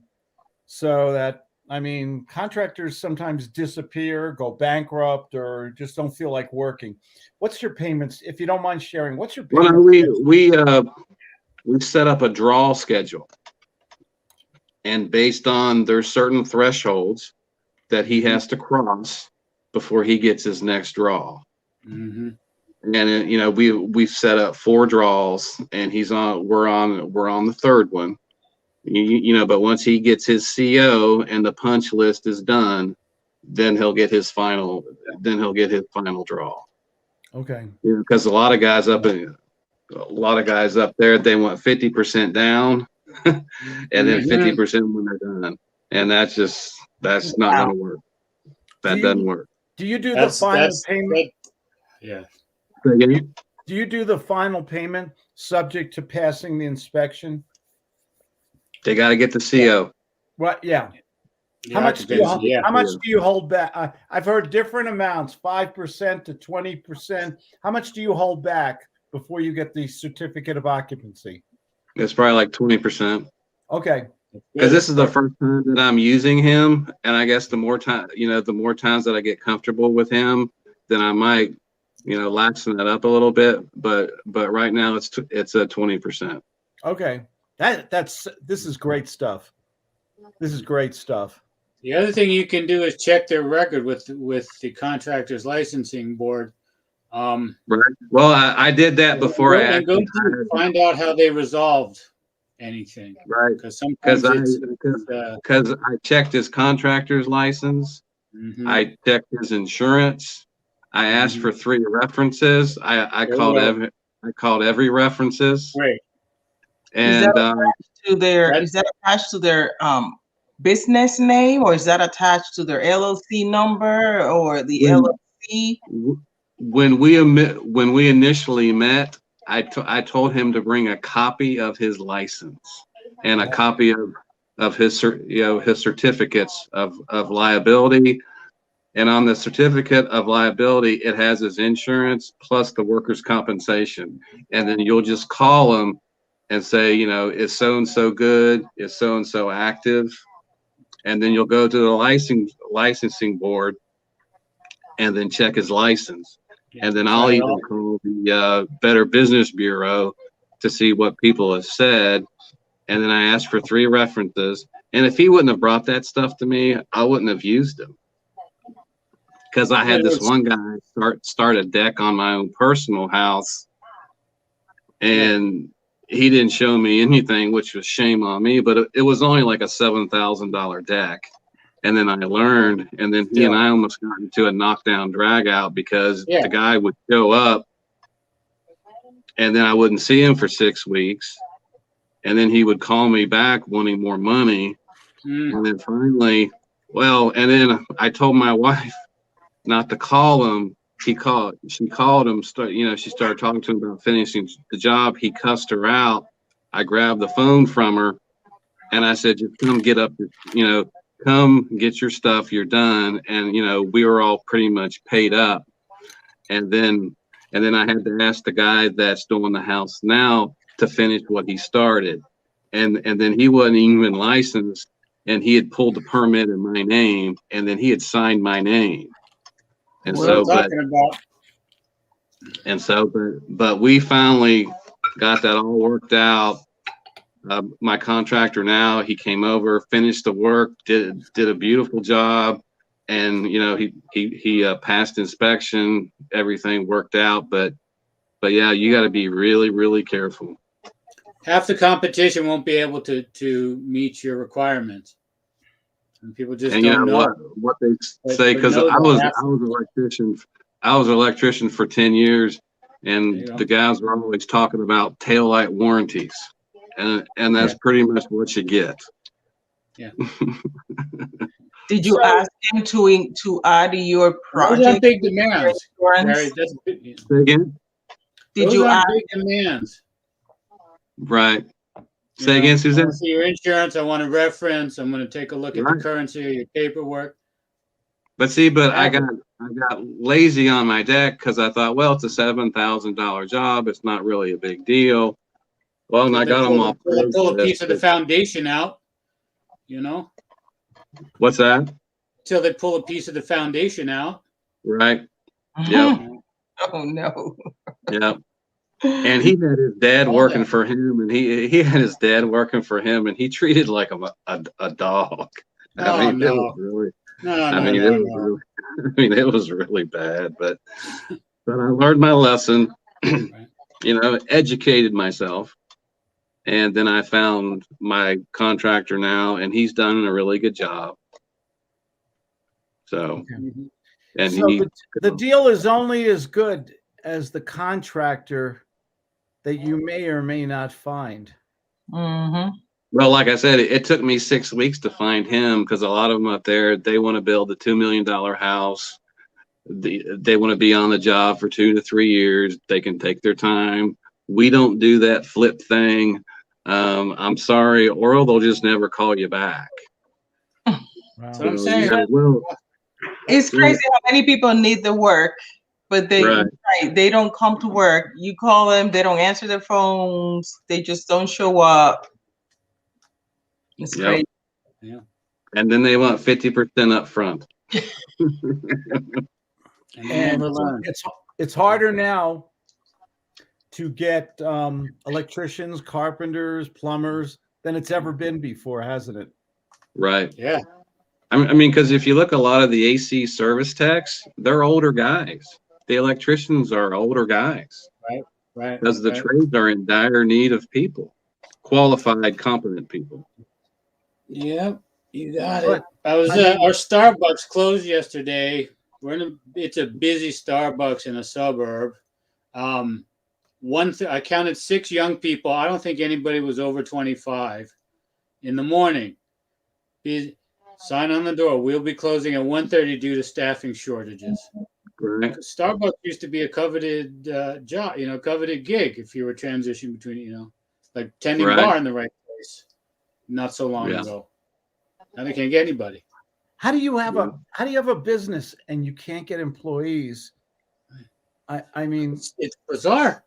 so that? I mean, contractors sometimes disappear, go bankrupt, or just don't feel like working. What's your payments? If you don't mind sharing, what's your payment? Well, we set up a draw schedule, and based on there's certain thresholds that he has to cross before he gets his next draw. Mm-hmm. And we've set up 4 draws, and we're on the third one. But once he gets his CO and the punch list is done, then he'll get his final draw. Okay. Because a lot of guys up there, they want 50% down and then 50% when they're done. And that's not going to work. That doesn't work. Do you do the final payment? Yeah. Do you do the final payment subject to passing the inspection? They got to get the CO. What? Yeah. How much do you hold back? I've heard different amounts, 5% to 20%. How much do you hold back before you get the certificate of occupancy? It's probably like 20%. Okay. because this is the first time that I'm using him, and I guess the more time, the more times that I get comfortable with him, then I might, laxen it up a little bit. But right now it's at 20%. Okay, this is great stuff. This is great stuff. The other thing you can do is check their record with the contractor's licensing board. Right. Well, I did that before I and go actually to find out how they resolved anything. Right. Because sometimes because I checked his contractor's license. Mhm. I checked his insurance. I asked for 3 references. I called every references. Great. And is that attached to their business name, or is that attached to their LLC number or the LLC? when we initially met, I told him to bring a copy of his license and a copy of his certificates of liability. And on the certificate of liability, it has his insurance plus the workers' compensation. And then you'll just call him and say, is so-and-so good? Is so-and-so active? And then you'll go to the licensing board and then check his license. And then I'll even call the Better Business Bureau to see what people have said. And then I asked for 3 references. And if he wouldn't have brought that stuff to me, I wouldn't have used him. Because I had this one guy start a deck on my own personal house, and he didn't show me anything, which was shame on me. But it was only like a $7,000 deck. And then I learned, and then he and I almost got into a knockdown drag out because the guy would show up, and then I wouldn't see him for 6 weeks, and then he would call me back wanting more money, and then finally, and then I told my wife not to call him. She called him. She started talking to him about finishing the job. He cussed her out. I grabbed the phone from her, and I said, "Just come get up. Come get your stuff. You're done." And we were all pretty much paid up. And then I had to ask the guy that's doing the house now to finish what he started. And then he wasn't even licensed, and he had pulled the permit in my name, and then he had signed my name. And but we finally got that all worked out. My contractor now, he came over, finished the work, did a beautiful job, and he passed inspection. Everything worked out, but yeah, you got to be really, really careful. Half the competition won't be able to meet your requirements. And people just don't know what they say, because I was an electrician for 10 years, and the guys were always talking about taillight warranties, and that's pretty much what you get. Yeah. Did you ask him to add your project? Those are big demands. Say again? Did you ask big demands? Right. Say again, Suzanne. I want to see your insurance. I want a reference. I'm going to take a look at the currency of your paperwork. But I got lazy on my deck because I thought, well, it's a $7,000 job. It's not really a big deal. Well, and I got them off. Pull a piece of the foundation out. What's that? Till they pull a piece of the foundation out. Right. Yeah. Oh no. Yeah. And he had his dad working for him, and he had his dad working for him, and he treated like a dog. It was really, it was really bad, but I learned my lesson, educated myself, and then I found my contractor now, and he's done a really good job. So, and the deal is only as good as the contractor that you may or may not find. Mm-hmm. Well, like I said, it took me 6 weeks to find him, because a lot of them up there, they want to build a $2 million house. They want to be on the job for 2 to 3 years. They can take their time. We don't do that flip thing. I'm sorry, or they'll just never call you back. That's what I'm saying. It's crazy how many people need the work, but they don't come to work. You call them, they don't answer their phones. They just don't show up. It's Yep. crazy. Yeah. And then they want 50% up front. And they never And learn. it's harder now to get electricians, carpenters, plumbers than it's ever been before, hasn't it? Right. Yeah. I mean, because if you look, a lot of the AC service techs, they're older guys. The electricians are older guys Right. because the right. trades are in dire need of people, qualified, competent people. Yep, you got But, it. I was I mean- our Starbucks closed yesterday. It's a busy Starbucks in a suburb. I counted 6 young people. I don't think anybody was over 25 in the morning. Sign on the door. We'll be closing at 1:30 due to staffing shortages. Right. Starbucks used to be a coveted job, coveted gig if you were transitioning between, like tending Right. bar in the right place not so long Yeah. ago. Now they can't get anybody. How do you have a business and you can't get employees? I mean, It's bizarre.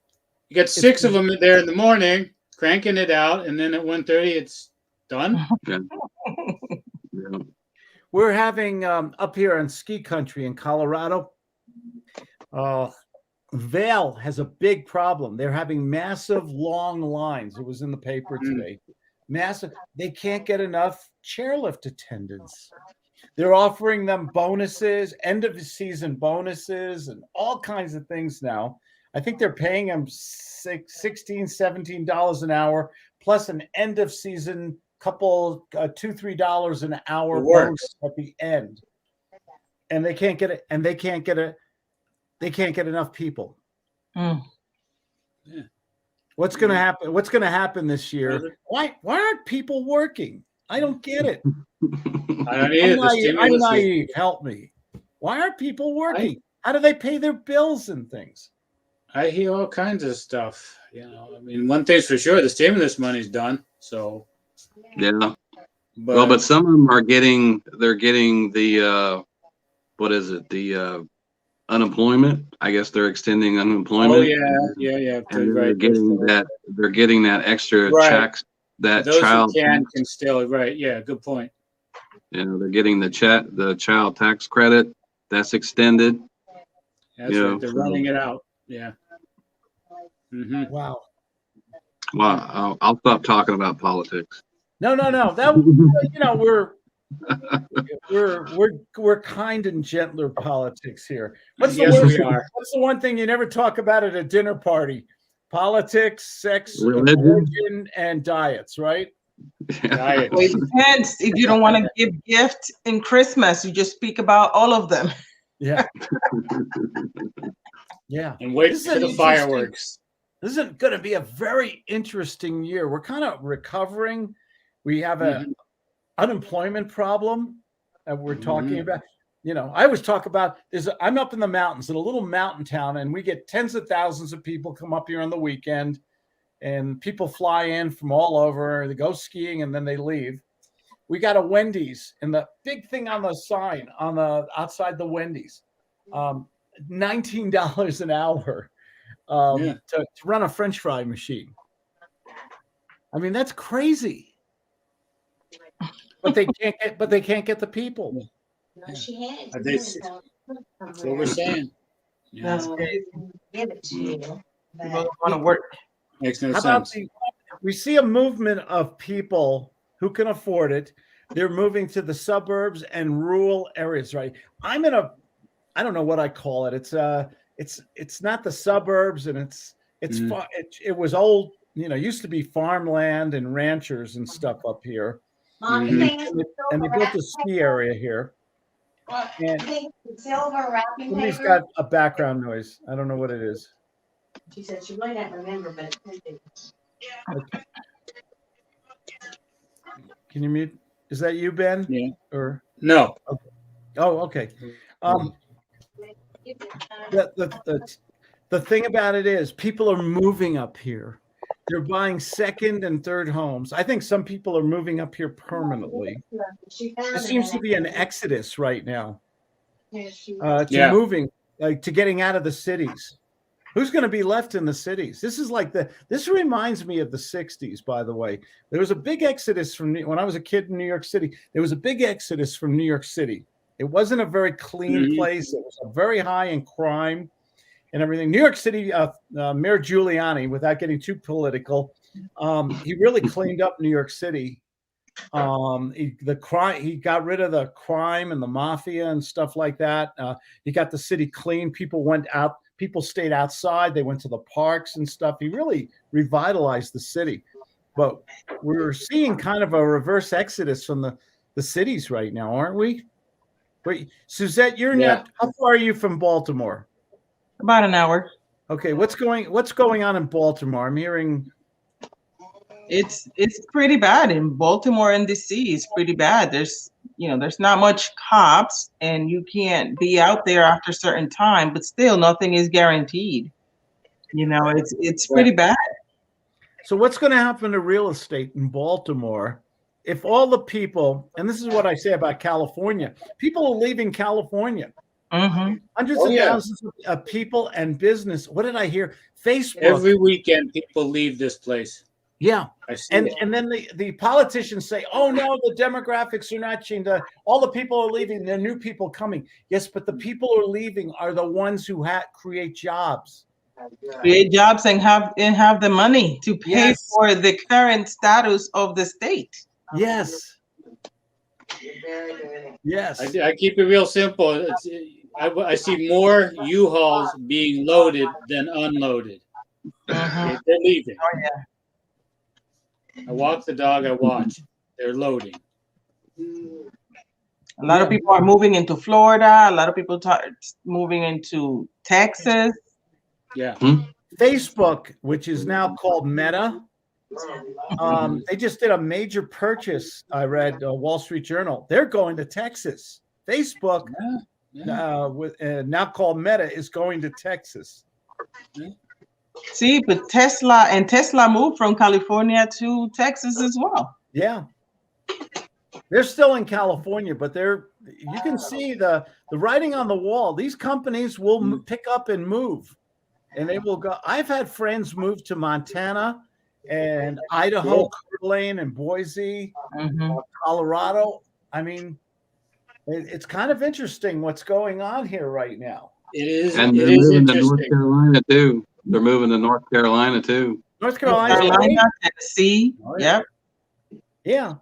You got 6 of them there in the morning, cranking it out, and then at 1:30 it's done. Yeah. Yeah. we're having up here in ski country in Colorado. Vail has a big problem. They're having massive long lines. It was in the paper today. Massive. They can't get enough chairlift attendants. They're offering them bonuses, end of the season bonuses, and all kinds of things now. I think they're paying them $16, $17 an hour, plus an end of season couple $2, $3 an hour bonus at the end. And they can't get it, and they can't get enough people. Mm. Yeah. What's going to happen? What's going to happen this year? Why aren't people working? I don't get it. I don't either. I'm naive. Help me. Why aren't people working? How do they pay their bills and things? I hear all kinds of stuff. I mean, one thing's for sure: the stimulus money's done. So, Yeah. But some of them are getting. They're getting the what is it? The unemployment. I guess they're extending unemployment. Oh yeah. And they're getting that. They're getting that extra checks. That those child who can still right. Yeah, good point. They're getting the child tax credit that's extended. That's right. They're running it out. Yeah. Mm-hmm. Wow. Well, I'll stop talking about politics. No. That we're kind and gentler politics here. What's the one thing you never talk about at a dinner party? Politics, sex, religion, and diets, right? Well, it depends. If you don't want to give gifts in Christmas, you just speak about all of them. Yeah. Yeah. And wait for the fireworks. This is going to be a very interesting year. We're kind of recovering. We have an unemployment problem that we're talking about. I always talk about I'm up in the mountains in a little mountain town, and we get tens of thousands of people come up here on the weekend, and people fly in from all over. They go skiing and then they leave. We got a Wendy's, and the big thing on the sign outside the Wendy's, $19 an hour to run a French fry machine. I mean, that's crazy. But they can't get the people. That's what we're saying. That's crazy. Give it to you. People don't want to work. Makes no sense. We see a movement of people who can afford it. They're moving to the suburbs and rural areas, right? I don't know what I call it. It's not the suburbs, and it was old, used to be farmland and ranchers and stuff up here. Mom, And they built a ski area here. And silver wrapping somebody's paper. got a background noise. I don't know what it is. She said she might not remember, but it's Can you mute? Is that you, Ben? Yeah. Or no? Okay. Oh, okay. The thing about it is, people are moving up here. They're buying second and third homes. I think some people are moving up here permanently. There seems to be an exodus right now to moving, like to getting out of the cities. Who's going to be left in the cities? This reminds me of the 60s, by the way. There was a big exodus when I was a kid in New York City. There was a big exodus from New York City. It wasn't a very clean place. It was very high in crime and everything. New York City, Mayor Giuliani, without getting too political, he really cleaned up New York City. He got rid of the crime and the mafia and stuff like that. He got the city clean. People stayed outside. They went to the parks and stuff. He really revitalized the city. But we're seeing kind of a reverse exodus from the cities right now, aren't we? Wait, Suzette, how far are you from Baltimore? About an hour. Okay, what's going on in Baltimore? I'm hearing It's pretty bad in Baltimore and DC. It's pretty bad. There's not much cops, and you can't be out there after a certain time. But still, nothing is guaranteed. It's pretty bad. So what's going to happen to real estate in Baltimore if all the people, and this is what I say about California, people are leaving California. Mm-hmm. Hundreds of thousands of people and business. What did I hear? Facebook. Every weekend, people leave this place. Yeah. I see And then the politicians say, oh, no, the demographics are not changing. All the people are leaving. There are new people coming. Yes, but the people who are leaving are the ones who create jobs. Create jobs and have the money to pay for the current status of the state. Yes. Yes. I keep it real simple. I see more U-Hauls being loaded than unloaded. Mm-hmm. They're leaving. Oh, yeah. I walk the dog, I watch. They're loading. A lot of people are moving into Florida. A lot of people moving into Texas. Yeah. Facebook, which is now called Meta, they just did a major purchase. I read Wall Street Journal. They're going to Texas. Facebook, now called Meta, is going to Texas. See, but Tesla moved from California to Texas as well. Yeah. They're still in California, but you can see the writing on the wall. These companies will pick up and move, and they will go. I've had friends move to Montana and Idaho, Coeur d'Alene, and Boise, Colorado. I mean, it's kind of interesting what's going on here right now. It is. And they're moving to North Carolina too. They're moving to North Carolina too. North Carolina, Tennessee. Yep. Yeah.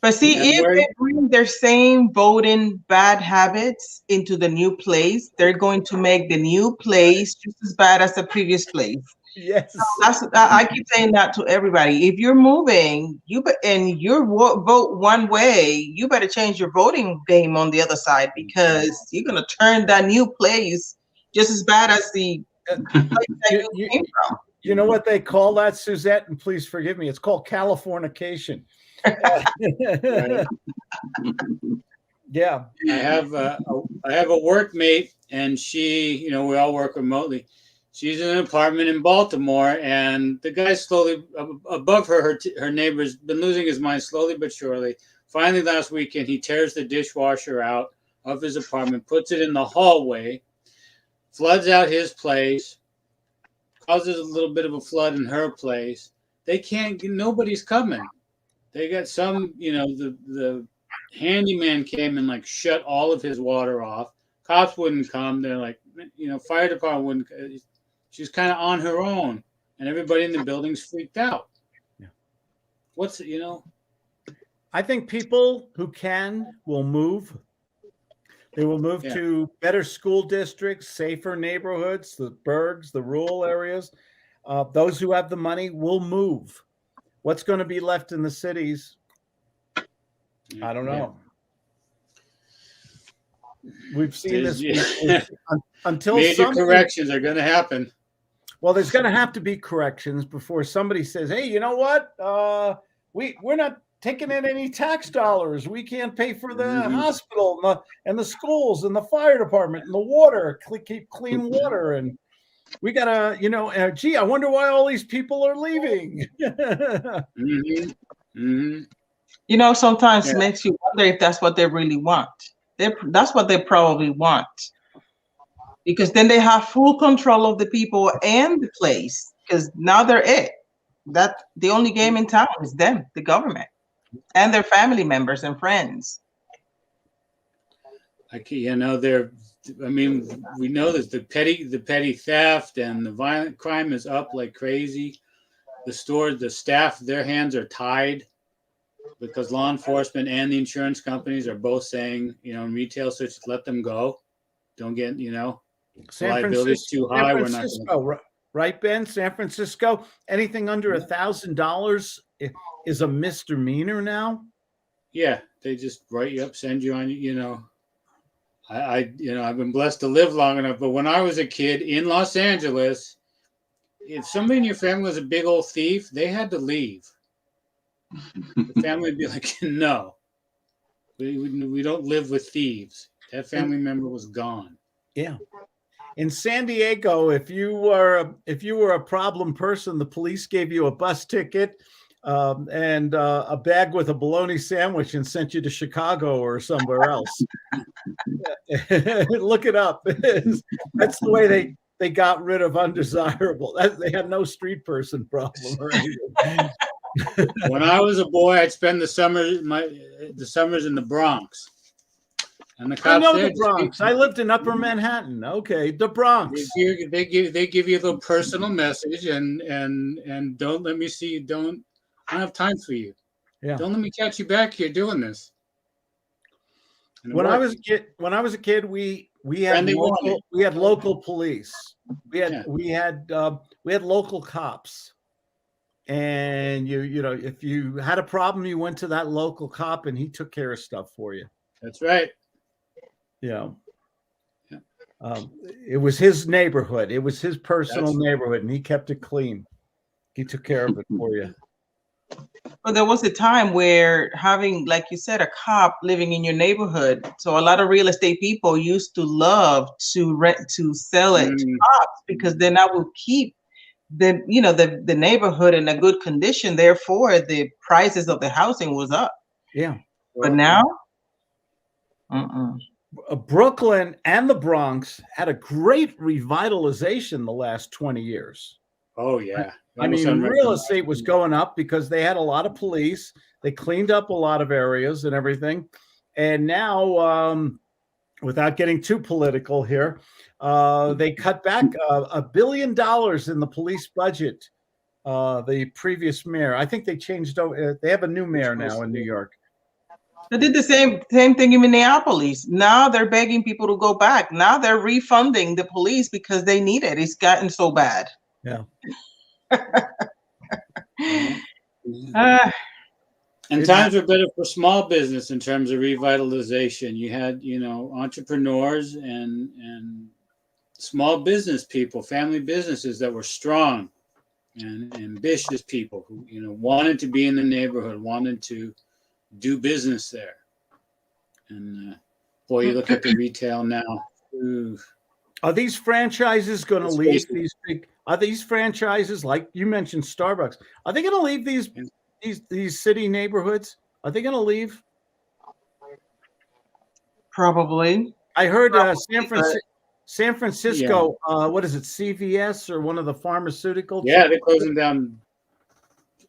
But see, if they bring their same voting bad habits into the new place, they're going to make the new place just as bad as the previous place. Yes. I keep saying that to everybody. If you're moving, and you vote one way, you better change your voting game on the other side, because you're going to turn that new place just as bad as the place that you came from. You know what they call that, Suzette? And please forgive me. It's called Californication. Yeah. I have a workmate, and she, we all work remotely. She's in an apartment in Baltimore, and the guy slowly above her neighbor's been losing his mind slowly but surely. Finally, last weekend, he tears the dishwasher out of his apartment, puts it in the hallway, floods out his place, causes a little bit of a flood in her place. Nobody's coming. They got some, the handyman came and shut all of his water off. Cops wouldn't come. They're like, fire department wouldn't. She's kind of on her own, and everybody in the building's freaked out. Yeah. I think people who will move. They will move to better school districts, safer neighborhoods, the burgs, the rural areas. Those who have the money will move. What's going to be left in the cities? I don't know. We've seen this until major corrections are going to happen. Well, there's going to have to be corrections before somebody says, "Hey, you know what? We're not taking in any tax dollars. We can't pay for the hospital and the schools and the fire department and the water. Keep clean water, and we gotta, gee, I wonder why all these people are leaving." Sometimes it makes you wonder if that's what they really want. That's what they probably want. because then they have full control of the people and the place, because now they're it. That the only game in town is them, the government, and their family members and friends. You know, I mean, we know that the petty theft and the violent crime is up like crazy. The staff, their hands are tied because law enforcement and the insurance companies are both saying, you know, in retail, so just let them go. Don't get, you know, liability is too high. We're not going to. Right, Ben? San Francisco, anything under $1,000 is a misdemeanor now. Yeah, they just write you up, send you on. You know, you know, I've been blessed to live long enough. But when I was a kid in Los Angeles, if somebody in your family was a big old thief, they had to leave. The family would be like, "No, we don't live with thieves." That family member was gone. Yeah. In San Diego, if you were a problem person, the police gave you a bus ticket and a bag with a bologna sandwich and sent you to Chicago or somewhere else. Look it up. That's the way they got rid of undesirable. They had no street person problem or anything. When I was a boy, I'd spend the summers in the Bronx. And the cops I know the Bronx. I lived in Upper Manhattan. Okay, the Bronx. They give you a little personal message and don't let me see. I don't have time for you. Yeah. Don't let me catch you back here doing this. When I was a kid, we had local police. We had local cops. And you know, if you had a problem, you went to that local cop and he took care of stuff for you. That's right. You know, it was his neighborhood. It was his personal neighborhood, and he kept it clean. He took care of it for you. But there was a time where having, like you said, a cop living in your neighborhood. So a lot of real estate people used to love to sell it to cops, because then I will keep the neighborhood in a good condition. Therefore, the prices of the housing was up. Yeah. But now, Brooklyn and the Bronx had a great revitalization the last 20 years. Oh, yeah. I mean, real estate was going up because they had a lot of police. They cleaned up a lot of areas and everything. And now, without getting too political here, they cut back $1 billion in the police budget. The previous mayor, I think they changed over. They have a new mayor now in New York. they did the same thing in Minneapolis. Now they're begging people to go back. Now they're refunding the police because they need it. It's gotten so bad. Yeah. And times were better for small business in terms of revitalization. You had, you know, entrepreneurs and small business people, family businesses that were strong and ambitious people who, you know, wanted to be in the neighborhood, wanted to do business there. And boy, you look at the retail now. Ooh. Are these franchises going to leave these big? Are these franchises, like you mentioned, Starbucks? Are they going to leave these city neighborhoods? Are they going to leave? Probably. I heard San Francisco. What is it? CVS or one of the pharmaceutical? Yeah, they're closing down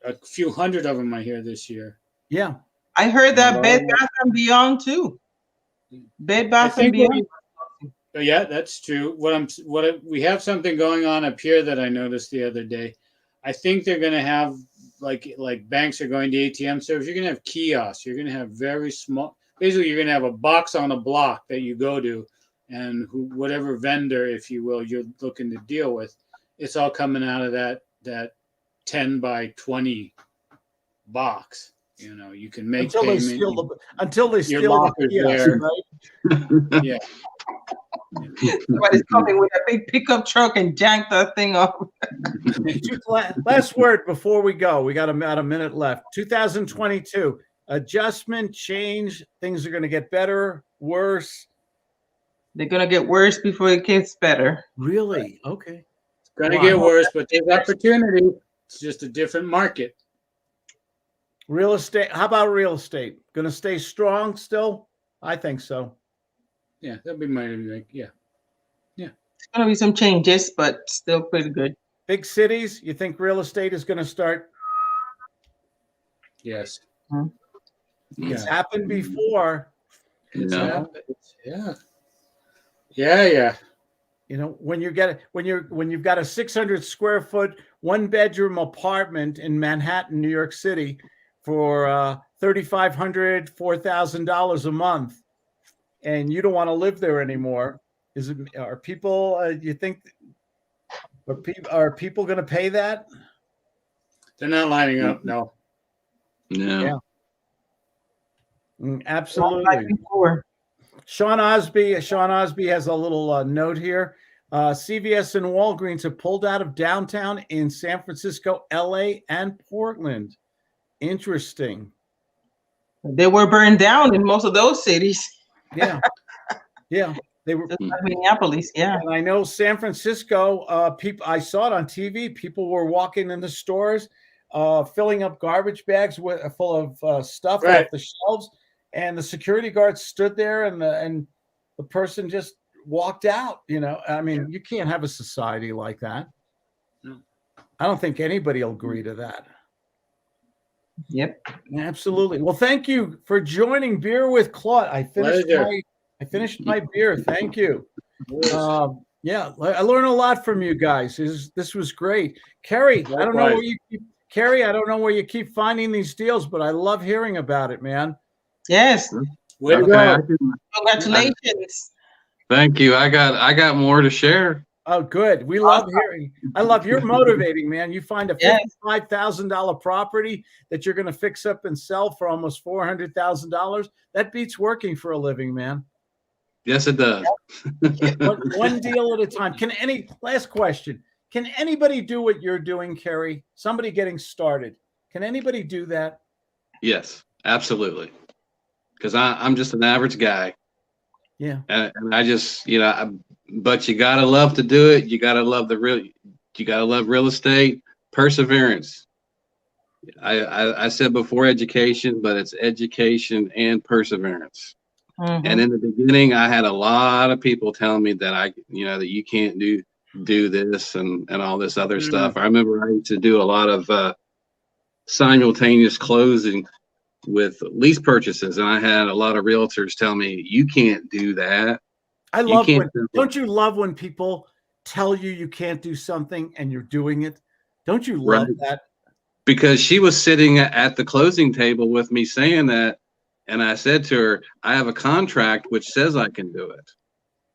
a few hundred of them. I hear this year. Yeah, I heard that Bed Bath and Beyond too. Bed Bath and Beyond. Yeah, that's true. We have something going on up here that I noticed the other day. I think they're going to have like banks are going to ATM service. You're going to have kiosks. You're going to have very small. Basically, you're going to have a box on a block that you go to, and whatever vendor, if you will, you're looking to deal with, it's all coming out of that 10 by 20 box. You know, you can make until they steal the kiosk, there. right? Yeah. Somebody's coming with a big pickup truck and jank that thing up. Last word before we go. We got about a minute left. 2022 adjustment, change. Things are going to get better, worse. They're going to get worse before it gets better. Really? Okay. It's going to get worse, but there's opportunity. It's just a different market. Real estate. How about real estate? Going to stay strong still? I think so. Yeah, that'd be my like. Yeah. It's gonna be some changes, but still pretty good. Big cities, you think real estate is going to start? Yes. It's Yeah. happened before. It's Yeah. happened. Yeah. Yeah. Yeah. You know, when you've got a 600 square foot, 1 bedroom apartment in Manhattan, New York City for $3,500, $4,000 a month, and you don't want to live there anymore. Are people, you think, are people going to pay that? They're not lining up. No. Yeah. Absolutely. Before. Sean Osby has a little note here. CVS and Walgreens have pulled out of downtown in San Francisco, LA, and Portland. Interesting. They were burned down in most of those cities. Yeah. Yeah. They were. Just like Minneapolis, yeah. And I know San Francisco, people, I saw it on TV. People were walking in the stores, filling up garbage bags full of stuff Right. off the shelves. And the security guards stood there, and the person just walked out. You know, I mean, you can't have a society like that. No. I don't think anybody will agree to that. Yep. Absolutely. Well, thank you for joining Beer with Claude. I finished my beer. Thank you. Yeah, I learned a lot from you guys. This was great. Kerry, I don't know where you keep finding these deals, but I love hearing about it, man. Yes. Way to Okay, go. Congratulations. thank you. I got more to share. Oh, good. We love hearing. I love you're motivating, man. You find a Yes. $55,000 property that you're going to fix up and sell for almost $400,000. That beats working for a living, man. Yes, it does. One deal at a time. Last question. Can anybody do what you're doing, Kerry? Somebody getting started. Can anybody do that? Yes, absolutely. Because I'm just an average guy. Yeah. And I just, but you gotta love to do it. You gotta love real estate, perseverance. I said before education, but it's education and perseverance. Mhm. And in the beginning, I had a lot of people telling me that that you can't do this and all this other stuff. I remember I used to do a lot of simultaneous closing with lease purchases, and I had a lot of realtors tell me, you can't do that. Don't you love when people tell you can't do something and you're doing it? Don't you love that? Because she was sitting at the closing table with me saying that, and I said to her, I have a contract which says I can do it.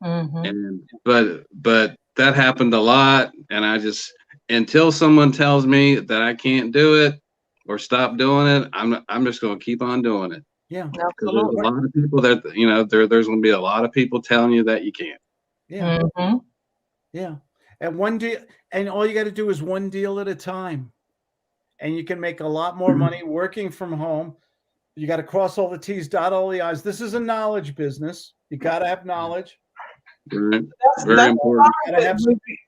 Mhm. But that happened a lot, and I just, until someone tells me that I can't do it or stop doing it, I'm just going to keep on doing it. Yeah. Because there's a lot of people that, there's going to be a lot of people telling you that you can't. Yeah. Mhm. Yeah. And one deal, and all you got to do is one deal at a time. And you can make a lot more money working from home. You got to cross all the T's, dot all the I's. This is a knowledge business. You got to have knowledge. Right. That's Very important.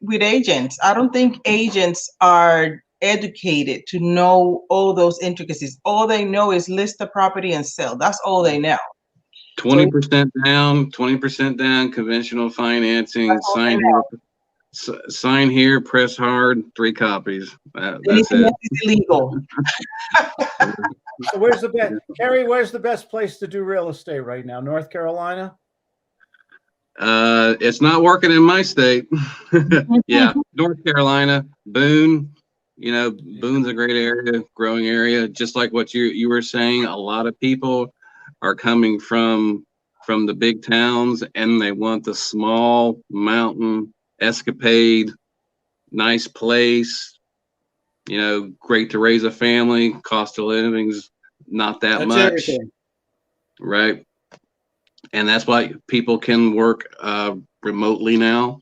with agents. I don't think agents are educated to know all those intricacies. All they know is list the property and sell. That's all they know. 20% down, 20% down, conventional financing, sign here, press hard, 3 copies. That's Anything it. else is illegal. So where's the best, Kerry? Where's the best place to do real estate right now? North Carolina? It's not working in my state. Yeah, North Carolina, Boone. Boone's a great area, growing area. Just like what you were saying, a lot of people are coming from the big towns, and they want the small mountain escapade, nice place. Great to raise a family. Cost of living's not that much. Everything. Right. And that's why people can work remotely now,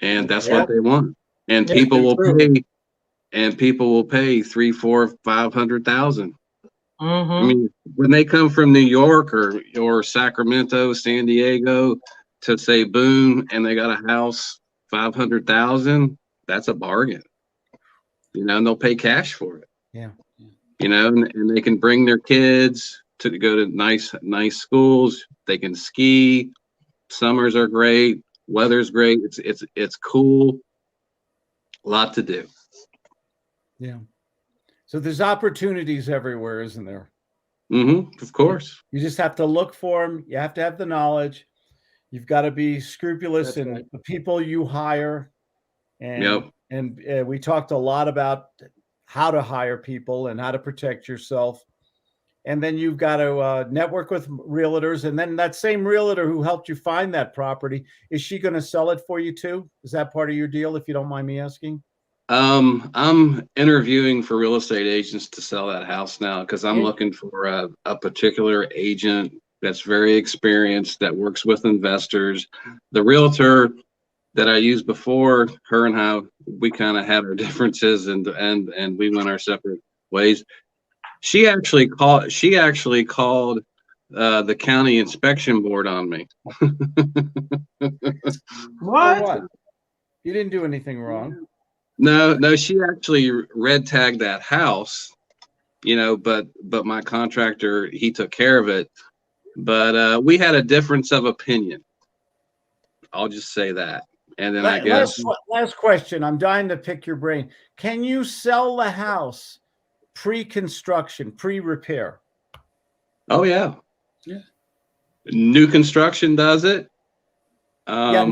and that's what they want. And people will pay, and people will pay 300,000, 400,000, 500,000. I mean, when they come from New York or Sacramento, San Diego to say Boone, and they got a house 500,000, that's a bargain. And they'll pay cash for it. Yeah. And they can bring their kids to go to nice schools. They can ski. Summers are great. Weather's great. It's cool. A lot to do. Yeah. So there's opportunities everywhere, isn't there? Of course. You just have to look for them. You have to have the knowledge. You've got to be scrupulous That's in right. the people you hire. Yep. And we talked a lot about how to hire people and how to protect yourself. And then you've got to network with realtors. And then that same realtor who helped you find that property, is she going to sell it for you too? Is that part of your deal, if you don't mind me asking? I'm interviewing for real estate agents to sell that house now because I'm Yeah. looking for a particular agent that's very experienced, that works with investors. The realtor that I used before, her and I, we kind of had our differences and we went our separate ways. She actually called the county inspection board on me. What? You didn't do anything wrong. No, she actually red tagged that house, but my contractor, he took care of it. But we had a difference of opinion. I'll just say that. And then I guess Last question. I'm dying to pick your brain. Can you sell the house pre-construction, pre-repair? oh yeah. Yeah. New construction does it. Yeah,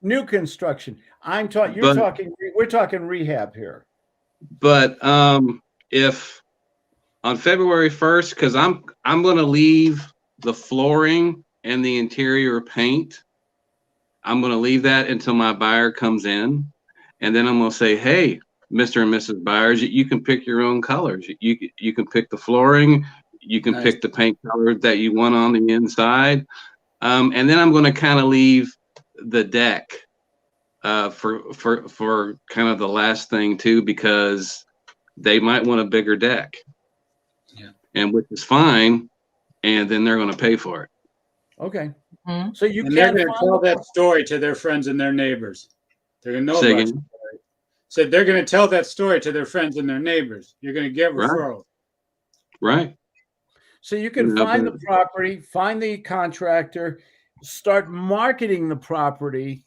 new construction. We're talking rehab here. But if on February 1st, because I'm going to leave the flooring and the interior paint. I'm going to leave that until my buyer comes in, and then I'm going to say, hey, Mr. and Mrs. Buyers, you can pick your own colors. You can pick the flooring, you can pick the paint color that you want on the inside, and then I'm going to kind of leave the deck for kind of the last thing too, because they might want a bigger deck. Yeah. And which is fine, and then they're going to pay for it. Okay. Mhm. So you And they're can't going to tell that story to their friends and their neighbors. They're going to know Say about again? you. So they're going to tell that story to their friends and their neighbors. You're going to get Right. referrals. Right. So you can find the property, find the contractor, start marketing the property.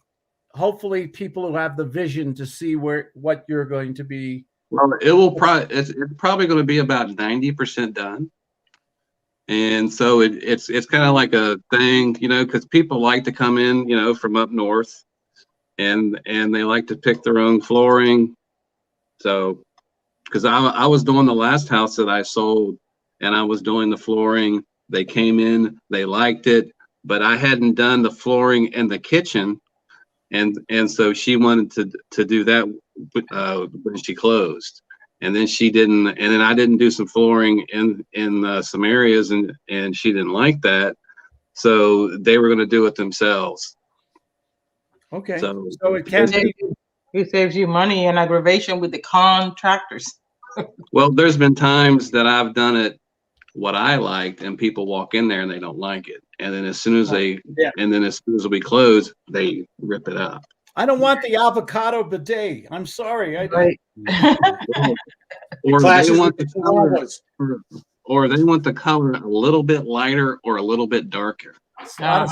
Hopefully people who have the vision to see what you're going to be. Well, it's probably going to be about 90% done. And so it's kind of like a thing, because people like to come in, from up north, and they like to pick their own flooring. So, because I was doing the last house that I sold, and I was doing the flooring. They came in, they liked it, but I hadn't done the flooring in the kitchen, and so she wanted to do that when she closed. And then she didn't, and then I didn't do some flooring in some areas, and she didn't like that, so they were going to do it themselves. Okay. So it can be. It saves you money and aggravation with the contractors. Well, there's been times that I've done it what I liked, and people walk in there and they don't like it, and then as soon as we close, they rip it up. I don't want the avocado bidet. I'm sorry. Right. Or Clashes they want with the the color, Chihuahuas. or they want the color a little bit lighter or a little bit darker. It's a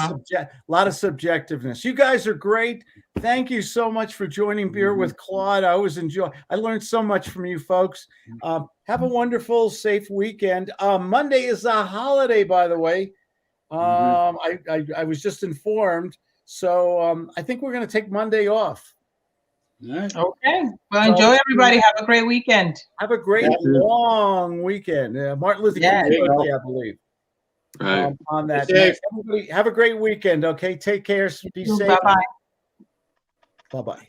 lot of subjectiveness. You guys are great. Thank you so much for joining Beer with Claude. I always enjoy. I learned so much from you folks. Have a wonderful, safe weekend. Monday is a holiday, by the way. I was just informed. So I think we're going to take Monday off. All right. Okay. Well, enjoy, everybody. Have a great weekend. Have a great long weekend. Martin Luther King's birthday, I believe. Right. On that. Everybody Have a great weekend. Okay. Take care. Be safe. Bye-bye. Bye-bye.